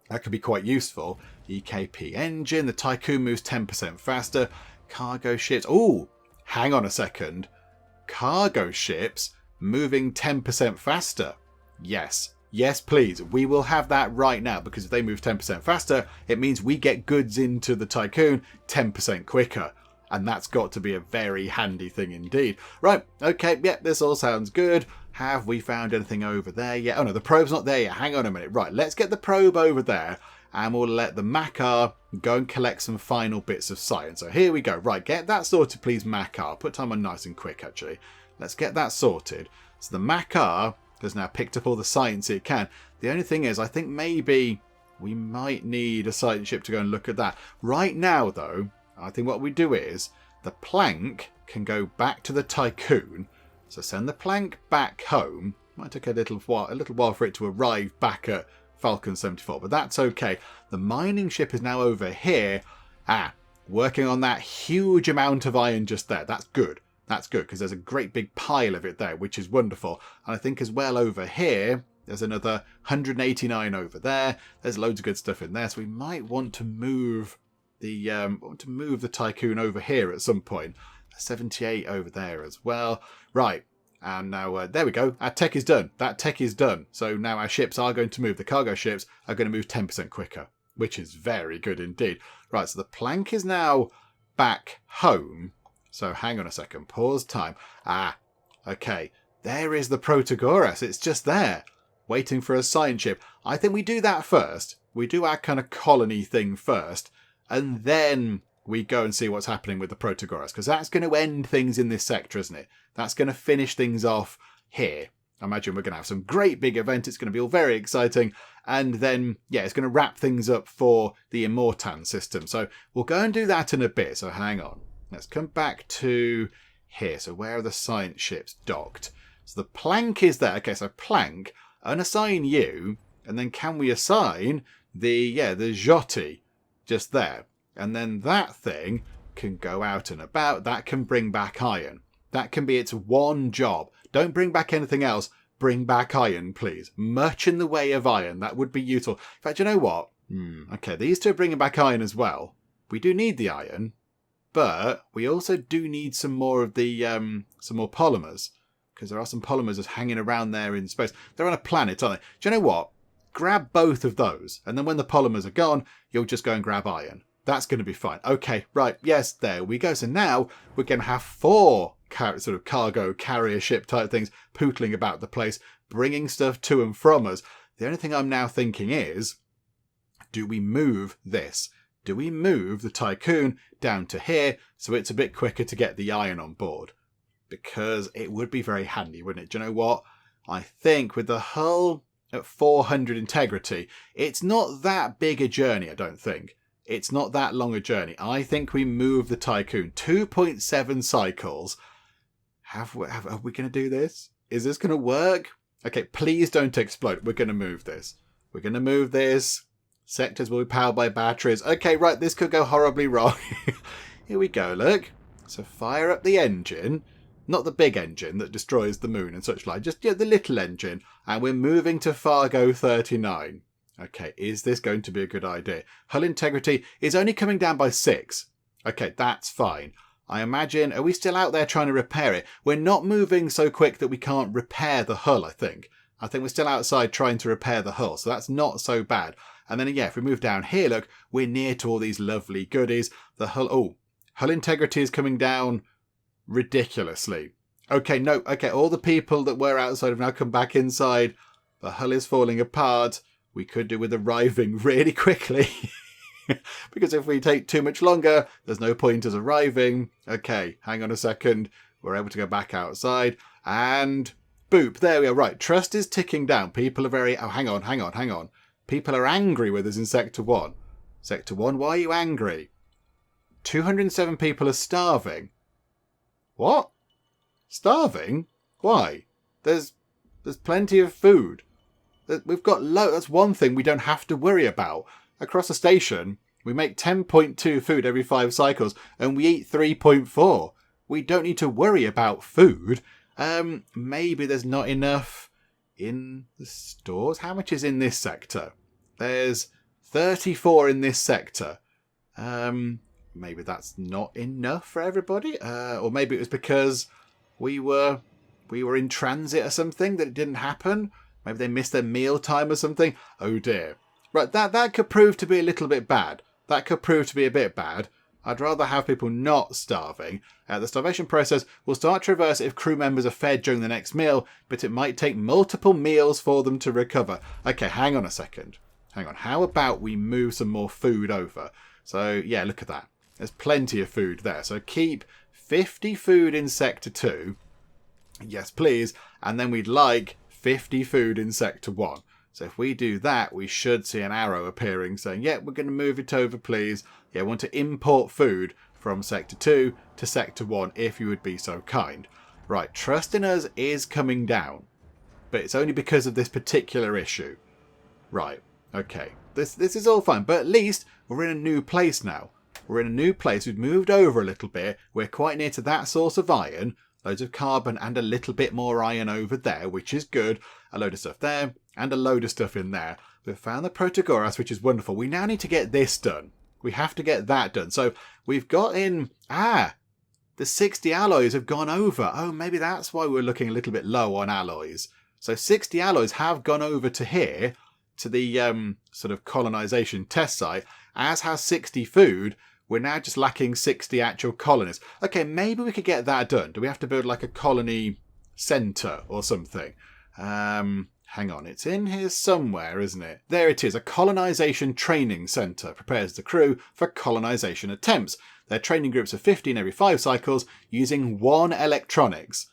That could be quite useful. EKP engine, the Tiqqun moves 10% faster. Cargo ships. Oh, hang on a second. Cargo ships moving 10% faster. Yes. Yes, please. We will have that right now, because if they move 10% faster, it means we get goods into the Tiqqun 10% quicker. And that's got to be a very handy thing indeed. Right, okay, yeah, this all sounds good. Have we found anything over there yet? Oh no, the probe's not there yet. Hang on a minute. Right, let's get the probe over there, and we'll let the Makar go and collect some final bits of science. So here we go. Right, get that sorted, please, Makar. Put time on nice and quick, actually. Let's get that sorted. So the Makar has now picked up all the science it can. The only thing is, I think maybe we might need a science ship to go and look at that. Right now, though, I think what we do is the Plank can go back to the Tiqqun. So send the Plank back home. Might take a little while for it to arrive back at Falcon 74, but that's okay. The mining ship is now over here. Working on that huge amount of iron just there. That's good. That's good, because there's a great big pile of it there, which is wonderful. And I think as well over here, there's another 189 over there. There's loads of good stuff in there. So we might want to move the Tiqqun over here at some point. 78 over there as well. Right. And now, there we go. Our tech is done. That tech is done. So now our ships are going to move. The cargo ships are going to move 10% quicker, which is very good indeed. Right, so the Plank is now back home. So hang on a second. Pause time. Okay. There is the Protagoras. It's just there, waiting for a science ship. I think we do that first. We do our kind of colony thing first, and then we go and see what's happening with the Protagoras, because that's going to end things in this sector, isn't it? That's going to finish things off here. I imagine we're going to have some great big event. It's going to be all very exciting. And then, yeah, it's going to wrap things up for the Immortan system. So we'll go and do that in a bit. So hang on. Let's come back to here. So where are the science ships docked? So the Plank is there. Okay, so Plank, unassign you. And then can we assign the Joti just there? And then that thing can go out and about. That can bring back iron. That can be its one job. Don't bring back anything else. Bring back iron, please. Much in the way of iron. That would be useful. In fact, you know what? Okay, these two are bringing back iron as well. We do need the iron, but we also do need some more of the some more polymers, because there are some polymers just hanging around there in space. They're on a planet, aren't they? Do you know what? Grab both of those, and then when the polymers are gone, you'll just go and grab iron. That's going to be fine. Okay, right. Yes, there we go. So now we're going to have 4 sort of cargo carrier ship type things pootling about the place, bringing stuff to and from us. The only thing I'm now thinking is, do we move this? Do we move the Tiqqun down to here so it's a bit quicker to get the iron on board? Because it would be very handy, wouldn't it? Do you know what? I think with the hull at 400 integrity, it's not that big a journey, I don't think. It's not that long a journey. I think we move the Tiqqun. 2.7 cycles. Are we going to do this? Is this going to work? Okay, please don't explode. We're going to move this. We're going to move this. Sectors will be powered by batteries. Okay, right, this could go horribly wrong. Here we go, look. So fire up the engine. Not the big engine that destroys the moon and such like. Just the little engine. And we're moving to Fargo 39. Okay, is this going to be a good idea? Hull integrity is only coming down by 6. Okay, that's fine. I imagine, are we still out there trying to repair it? We're not moving so quick that we can't repair the hull, I think. I think we're still outside trying to repair the hull, so that's not so bad. And then, yeah, if we move down here, look, we're near to all these lovely goodies. The hull, hull integrity is coming down ridiculously. Okay, no, okay, all the people that were outside have now come back inside. The hull is falling apart. We could do with arriving really quickly. Because if we take too much longer, there's no point us arriving. Okay, hang on a second. We're able to go back outside. And boop, there we are. Right, trust is ticking down. People are very... Oh, hang on. People are angry with us in Sector 1. Sector 1, why are you angry? 207 people are starving. What? Starving? Why? There's plenty of food. We've got that's one thing we don't have to worry about. Across the station, We make 10.2 food every 5 cycles, and we eat 3.4. We don't need to worry about food. Maybe there's not enough in the stores. How much is in this sector? There's 34 in this sector. Maybe that's not enough for everybody. Or maybe it was because we were in transit or something that it didn't happen. Maybe they missed their meal time or something. Oh dear. Right, that could prove to be a little bit bad. That could prove to be a bit bad. I'd rather have people not starving. The starvation process will start to reverse if crew members are fed during the next meal, but it might take multiple meals for them to recover. Okay, hang on a second. Hang on. How about we move some more food over? So, yeah, look at that. There's plenty of food there. So keep 50 food in Sector 2. Yes, please. And then we'd like 50 food in Sector 1. So if we do that, we should see an arrow appearing saying, yeah, we're going to move it over, please. Yeah, I want to import food from Sector 2 to Sector 1, if you would be so kind. Right, trust in us is coming down. But it's only because of this particular issue. Right, okay. This is all fine, but at least we're in a new place now. We're in a new place. We've moved over a little bit. We're quite near to that source of iron. Loads of carbon and a little bit more iron over there, which is good. A load of stuff there and a load of stuff in there. We've found the Protagoras, which is wonderful. We now need to get this done. We have to get that done. So we've got in... the 60 alloys have gone over. Oh, maybe that's why we're looking a little bit low on alloys. So 60 alloys have gone over to here, to the sort of colonization test site, as has 60 food. We're now just lacking 60 actual colonists. Okay, maybe we could get that done. Do we have to build like a colony centre or something? Hang on, it's in here somewhere, isn't it? There it is, a colonization training centre prepares the crew for colonization attempts. Their training groups of 15 every 5 cycles using 1 electronics.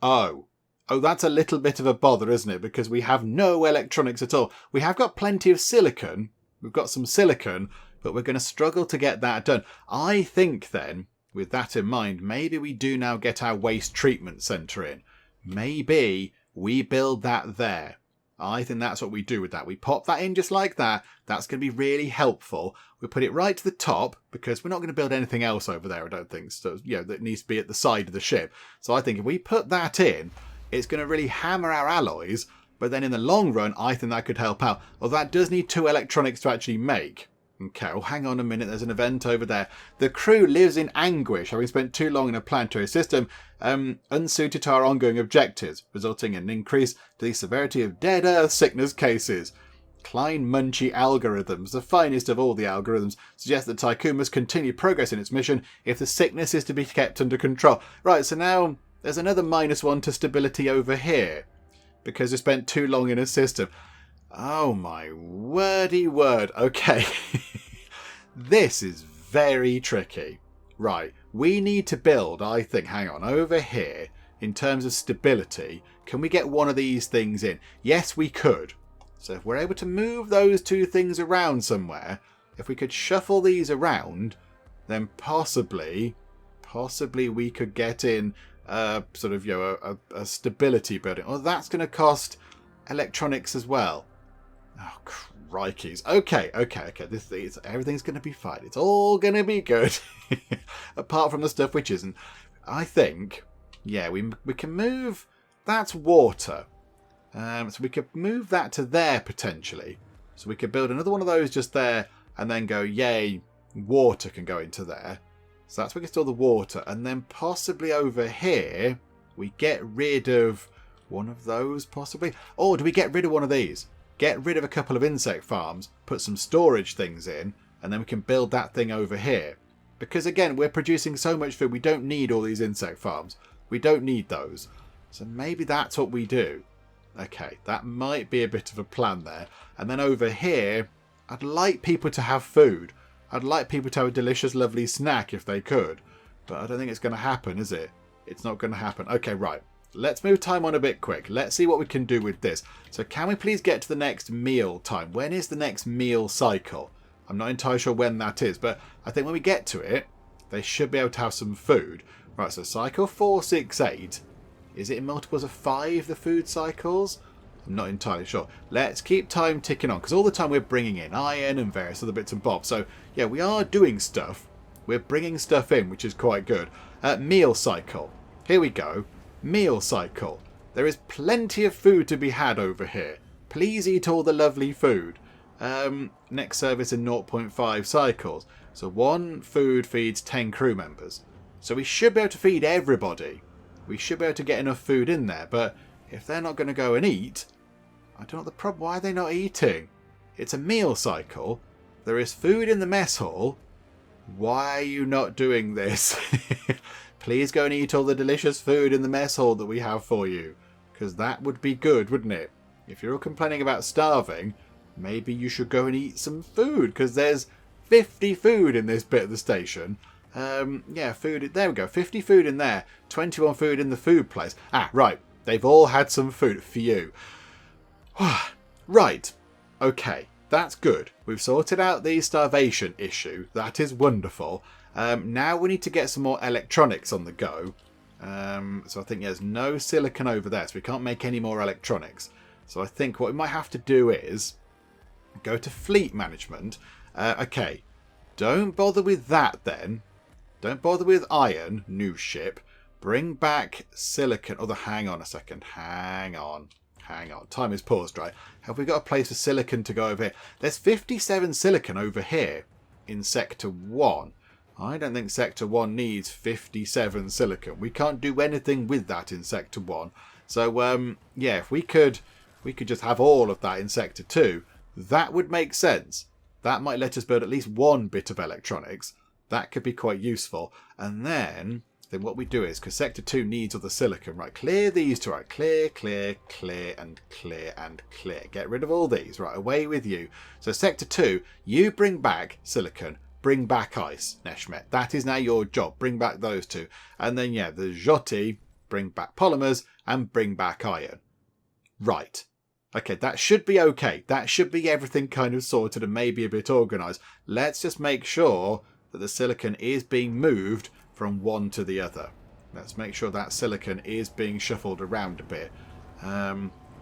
Oh, that's a little bit of a bother, isn't it? Because we have no electronics at all. We have got plenty of silicon. We've got some silicon, but we're going to struggle to get that done. I think then, with that in mind, maybe we do now get our waste treatment centre in. Maybe we build that there. I think that's what we do with that. We pop that in just like that. That's going to be really helpful. We put it right to the top because we're not going to build anything else over there, I don't think. So, that needs to be at the side of the ship. So I think if we put that in, it's going to really hammer our alloys. But then in the long run, I think that could help out. Well, that does need 2 electronics to actually make. Okay, well, hang on a minute. There's an event over there. The crew lives in anguish, having spent too long in a planetary system, unsuited to our ongoing objectives, resulting in an increase to the severity of dead Earth sickness cases. Klein-Munchie algorithms, the finest of all the algorithms, suggest that Tiqqun must continue progress in its mission if the sickness is to be kept under control. Right, so now there's another -1 to stability over here, because we spent too long in a system. Oh my wordy word. Okay. This is very tricky. Right. We need to build, I think, hang on, over here, in terms of stability, can we get one of these things in? Yes, we could. So if we're able to move those 2 things around somewhere, if we could shuffle these around, then possibly we could get in sort of, a stability building. Oh, that's going to cost electronics as well. Oh, crikeys. Okay. Everything's going to be fine. It's all going to be good. Apart from the stuff which isn't. I think, yeah, we can move... That's water. So we could move that to there, potentially. So we could build another one of those just there, and then go, yay, water can go into there. So that's where we can store the water. And then possibly over here, we get rid of one of those, possibly. Or do we get rid of one of these? Get rid of a couple of insect farms, put some storage things in, and then we can build that thing over here. Because again, we're producing so much food, we don't need all these insect farms. We don't need those. So maybe that's what we do. Okay, that might be a bit of a plan there. And then over here, I'd like people to have food. I'd like people to have a delicious, lovely snack if they could. But I don't think it's going to happen, is it? It's not going to happen. Okay, right. Let's move time on a bit quick. Let's see what we can do with this. So can we please get to the next meal time? When is the next meal cycle? I'm not entirely sure when that is, but I think when we get to it, they should be able to have some food. Right, so cycle 468. Is it in multiples of 5, the food cycles? I'm not entirely sure. Let's keep time ticking on, because all the time we're bringing in iron and various other bits and bobs. So, yeah, we are doing stuff. We're bringing stuff in, which is quite good. Meal cycle. Here we go. Meal cycle. There is plenty of food to be had over here. Please eat all the lovely food. Next service in 0.5 cycles. So 1 food feeds 10 crew members. So we should be able to feed everybody. We should be able to get enough food in there. But if they're not going to go and eat, I don't know the problem. Why are they not eating? It's a meal cycle. There is food in the mess hall. Why are you not doing this? Please go and eat all the delicious food in the mess hall that we have for you. Because that would be good, wouldn't it? If you're all complaining about starving, maybe you should go and eat some food. Because there's 50 food in this bit of the station. Yeah, food. There we go. 50 food in there. 21 food in the food place. Ah, right. They've all had some food for you. Right. Okay. That's good. We've sorted out the starvation issue. That is wonderful. Now we need to get some more electronics on the go. So I think there's no silicon over there, so we can't make any more electronics. So I think what we might have to do is go to fleet management. Okay, don't bother with that then. Don't bother with iron, new ship. Bring back silicon. Oh, hang on a second. Hang on. Time is paused, right? Have we got a place for silicon to go over here? There's 57 silicon over here in Sector 1. I don't think Sector 1 needs 57 silicon. We can't do anything with that in Sector 1. So, yeah, if we could just have all of that in Sector 2, that would make sense. That might let us build at least one bit of electronics. That could be quite useful. And then what we do is, because Sector 2 needs all the silicon, right, clear these two, right, clear, and clear, and clear. Get rid of all these, right, away with you. So Sector 2, you bring back silicon, bring back ice, Neshmet. That is now your job. Bring back those two. And then, yeah, the Jyoti, bring back polymers, and bring back iron. Right. Okay, that should be okay. That should be everything kind of sorted and maybe a bit organised. Let's just make sure that the silicon is being moved from one to the other. Let's make sure that silicon is being shuffled around a bit.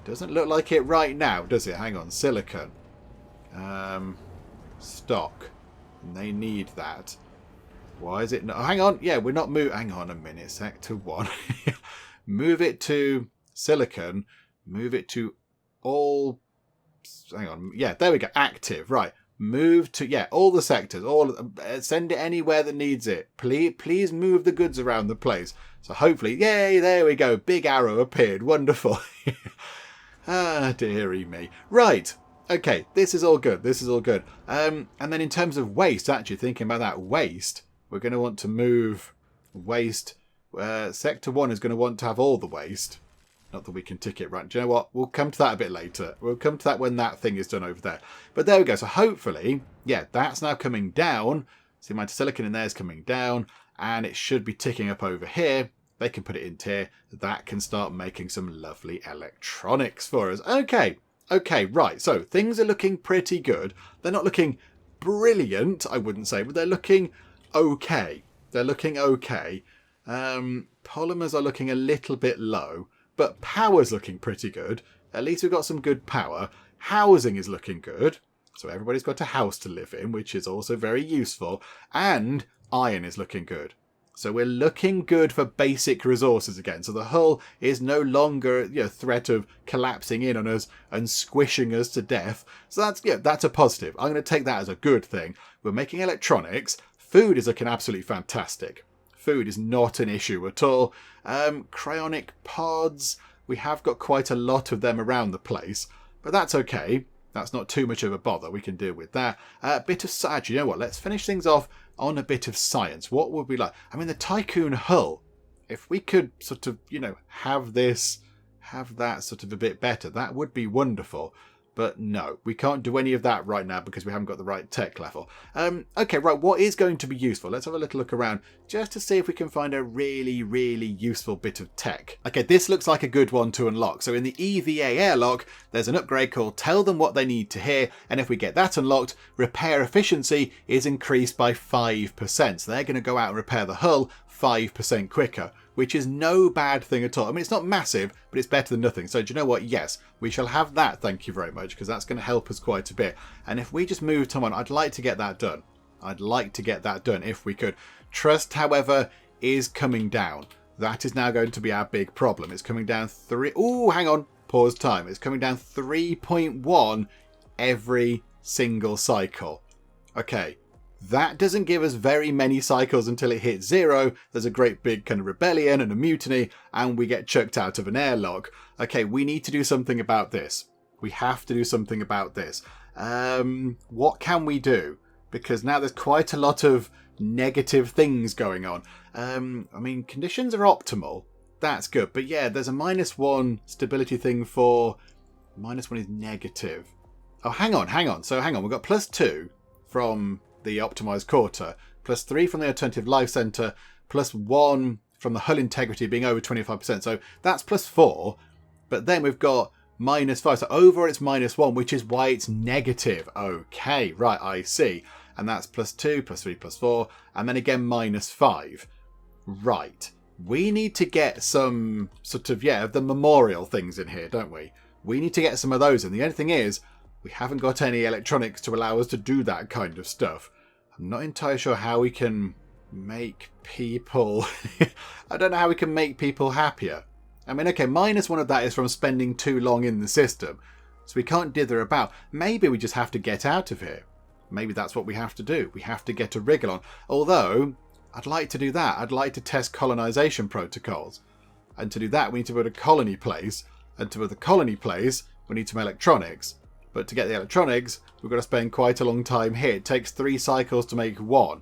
Doesn't look like it right now, does it? Hang on, silicon. Stock. And they need that. Why is it not? Hang on, yeah, we're not moving. Hang on a minute, Sector 1. Move it to silicon. Move it to all. Hang on, yeah, there we go. Active, right. Move to, yeah, all the sectors, send it anywhere that needs it. Please move the goods around the place. So hopefully, yay, there we go. Big arrow appeared. Wonderful. Ah, dearie me. Right. Okay, this is all good. This is all good. And then in terms of waste, actually thinking about that waste, we're going to want to move waste. Sector 1 is going to want to have all the waste. Not that we can tick it right. Do you know what? We'll come to that a bit later. We'll come to that when that thing is done over there. But there we go. So hopefully, yeah, that's now coming down. So the amount of silicon in there is coming down. And it should be ticking up over here. They can put it in here. That can start making some lovely electronics for us. Okay. Okay, right. So things are looking pretty good. They're not looking brilliant, I wouldn't say. But they're looking okay. They're looking okay. Polymers are looking a little bit low. But power's looking pretty good. At least we've got some good power. Housing is looking good. So everybody's got a house to live in, which is also very useful. And iron is looking good. So we're looking good for basic resources again. So the hull is no longer a threat of collapsing in on us and squishing us to death. So that's a positive. I'm going to take that as a good thing. We're making electronics. Food is looking absolutely fantastic. Food is not an issue at all. Cryonic pods, we have got quite a lot of them around the place, but that's okay. That's not too much of a bother. We can deal with that. A bit of science. You know what? Let's finish things off on a bit of science. What would we like? I mean, the Tiqqun hull. If we could sort of, have that sort of a bit better, that would be wonderful. But no, we can't do any of that right now because we haven't got the right tech level. Okay, right, what is going to be useful? Let's have a little look around just to see if we can find a really, really useful bit of tech. Okay, this looks like a good one to unlock. So in the EVA airlock, there's an upgrade called Tell Them What They Need to Hear. And if we get that unlocked, repair efficiency is increased by 5%. So they're going to go out and repair the hull 5% quicker, which is no bad thing at all. I mean, it's not massive, but it's better than nothing. So do you know what? Yes, we shall have that, thank you very much, because that's going to help us quite a bit. And if we just move time on, I'd like to get that done. I'd like to get that done if we could. Trust, however, is coming down. That is now going to be our big problem. It's coming down 3... Oh, hang on. Pause time. It's coming down 3.1 every single cycle. Okay, that doesn't give us very many cycles until it hits 0. There's a great big kind of rebellion and a mutiny, and we get chucked out of an airlock. Okay, we need to do something about this. We have to do something about this. What can we do? Because now there's quite a lot of negative things going on. I mean, conditions are optimal. That's good. But yeah, there's a -1 stability thing for... -1 is negative. Oh, hang on. So hang on. We've got +2 from the optimized quarter, +3 from the alternative life center, +1 from the hull integrity being over 25%. So that's +4. But then we've got -5. So over it's -1, which is why it's negative. Okay, right, I see. And that's +2, +3, +4, and then again -5. Right. We need to get some sort of, of the memorial things in here, don't we? We need to get some of those in. The only thing is, we haven't got any electronics to allow us to do that kind of stuff. I'm not entirely sure how we can make people... I don't know how we can make people happier. I mean, okay, -1 of that is from spending too long in the system. So we can't dither about. Maybe we just have to get out of here. Maybe that's what we have to do. We have to get a wriggle on. Although, I'd like to do that. I'd like to test colonization protocols. And to do that, we need to build a colony place. And to build the colony place, we need some electronics. But to get the electronics, we've got to spend quite a long time here. It takes 3 cycles to make 1.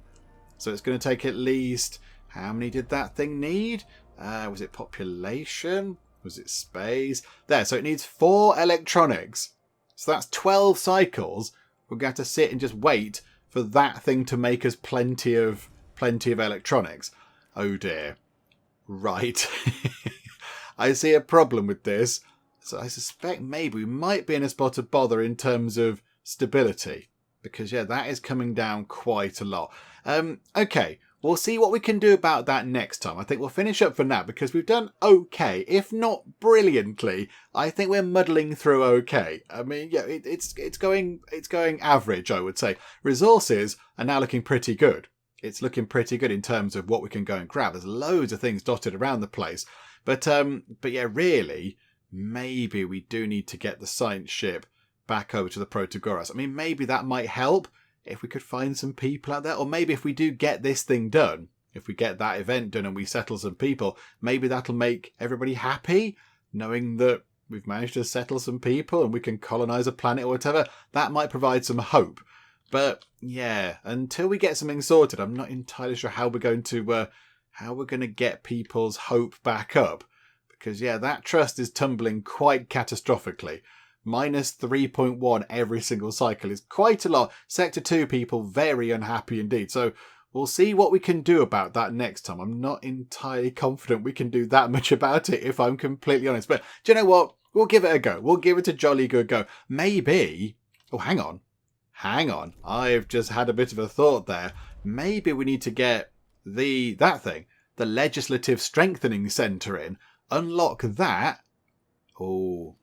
So it's going to take at least... How many did that thing need? Was it population? Was it space? There, so it needs 4 electronics. So that's 12 cycles. We're going to have to sit and just wait for that thing to make us plenty of electronics. Oh dear. Right. I see a problem with this. So I suspect maybe we might be in a spot of bother in terms of stability. Because, that is coming down quite a lot. Okay, we'll see what we can do about that next time. I think we'll finish up for now because we've done okay, if not brilliantly. I think we're muddling through okay. I mean, it's going average, I would say. Resources are now looking pretty good. It's looking pretty good in terms of what we can go and grab. There's loads of things dotted around the place. But really... Maybe we do need to get the science ship back over to the Protagoras. I mean, maybe that might help if we could find some people out there. Or maybe if we do get this thing done, if we get that event done and we settle some people, maybe that'll make everybody happy, knowing that we've managed to settle some people and we can colonize a planet or whatever. That might provide some hope. But until we get something sorted, I'm not entirely sure how we're going to get people's hope back up. Because, that trust is tumbling quite catastrophically. -3.1 every single cycle is quite a lot. Sector 2 people very unhappy indeed. So we'll see what we can do about that next time. I'm not entirely confident we can do that much about it, if I'm completely honest. But do you know what? We'll give it a go. We'll give it a jolly good go. Maybe... Oh, hang on. I've just had a bit of a thought there. Maybe we need to get the Legislative Strengthening Centre in. Unlock that. Oh,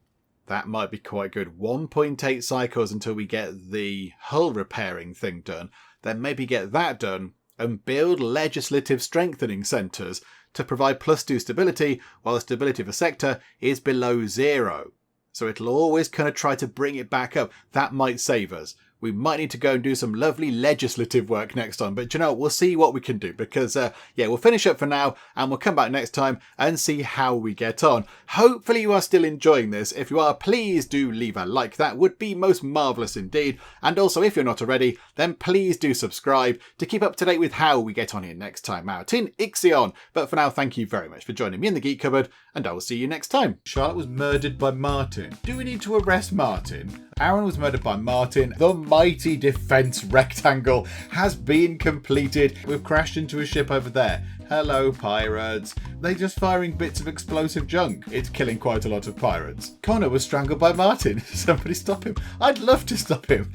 that might be quite good. 1.8 cycles until we get the hull repairing thing done. Then maybe get that done and build legislative strengthening centres to provide +2 stability while the stability of a sector is below 0. So it'll always kind of try to bring it back up. That might save us. We might need to go and do some lovely legislative work next time. But we'll see what we can do because, we'll finish up for now and we'll come back next time and see how we get on. Hopefully you are still enjoying this. If you are, please do leave a like. That would be most marvellous indeed. And also, if you're not already, then please do subscribe to keep up to date with how we get on here next time out in IXION. But for now, thank you very much for joining me in the Geek Cupboard and I will see you next time. Charlotte was murdered by Martin. Do we need to arrest Martin? Aaron was murdered by Martin. The mighty defence rectangle has been completed. We've crashed into a ship over there. Hello, pirates. They're just firing bits of explosive junk. It's killing quite a lot of pirates. Connor was strangled by Martin. Somebody stop him. I'd love to stop him.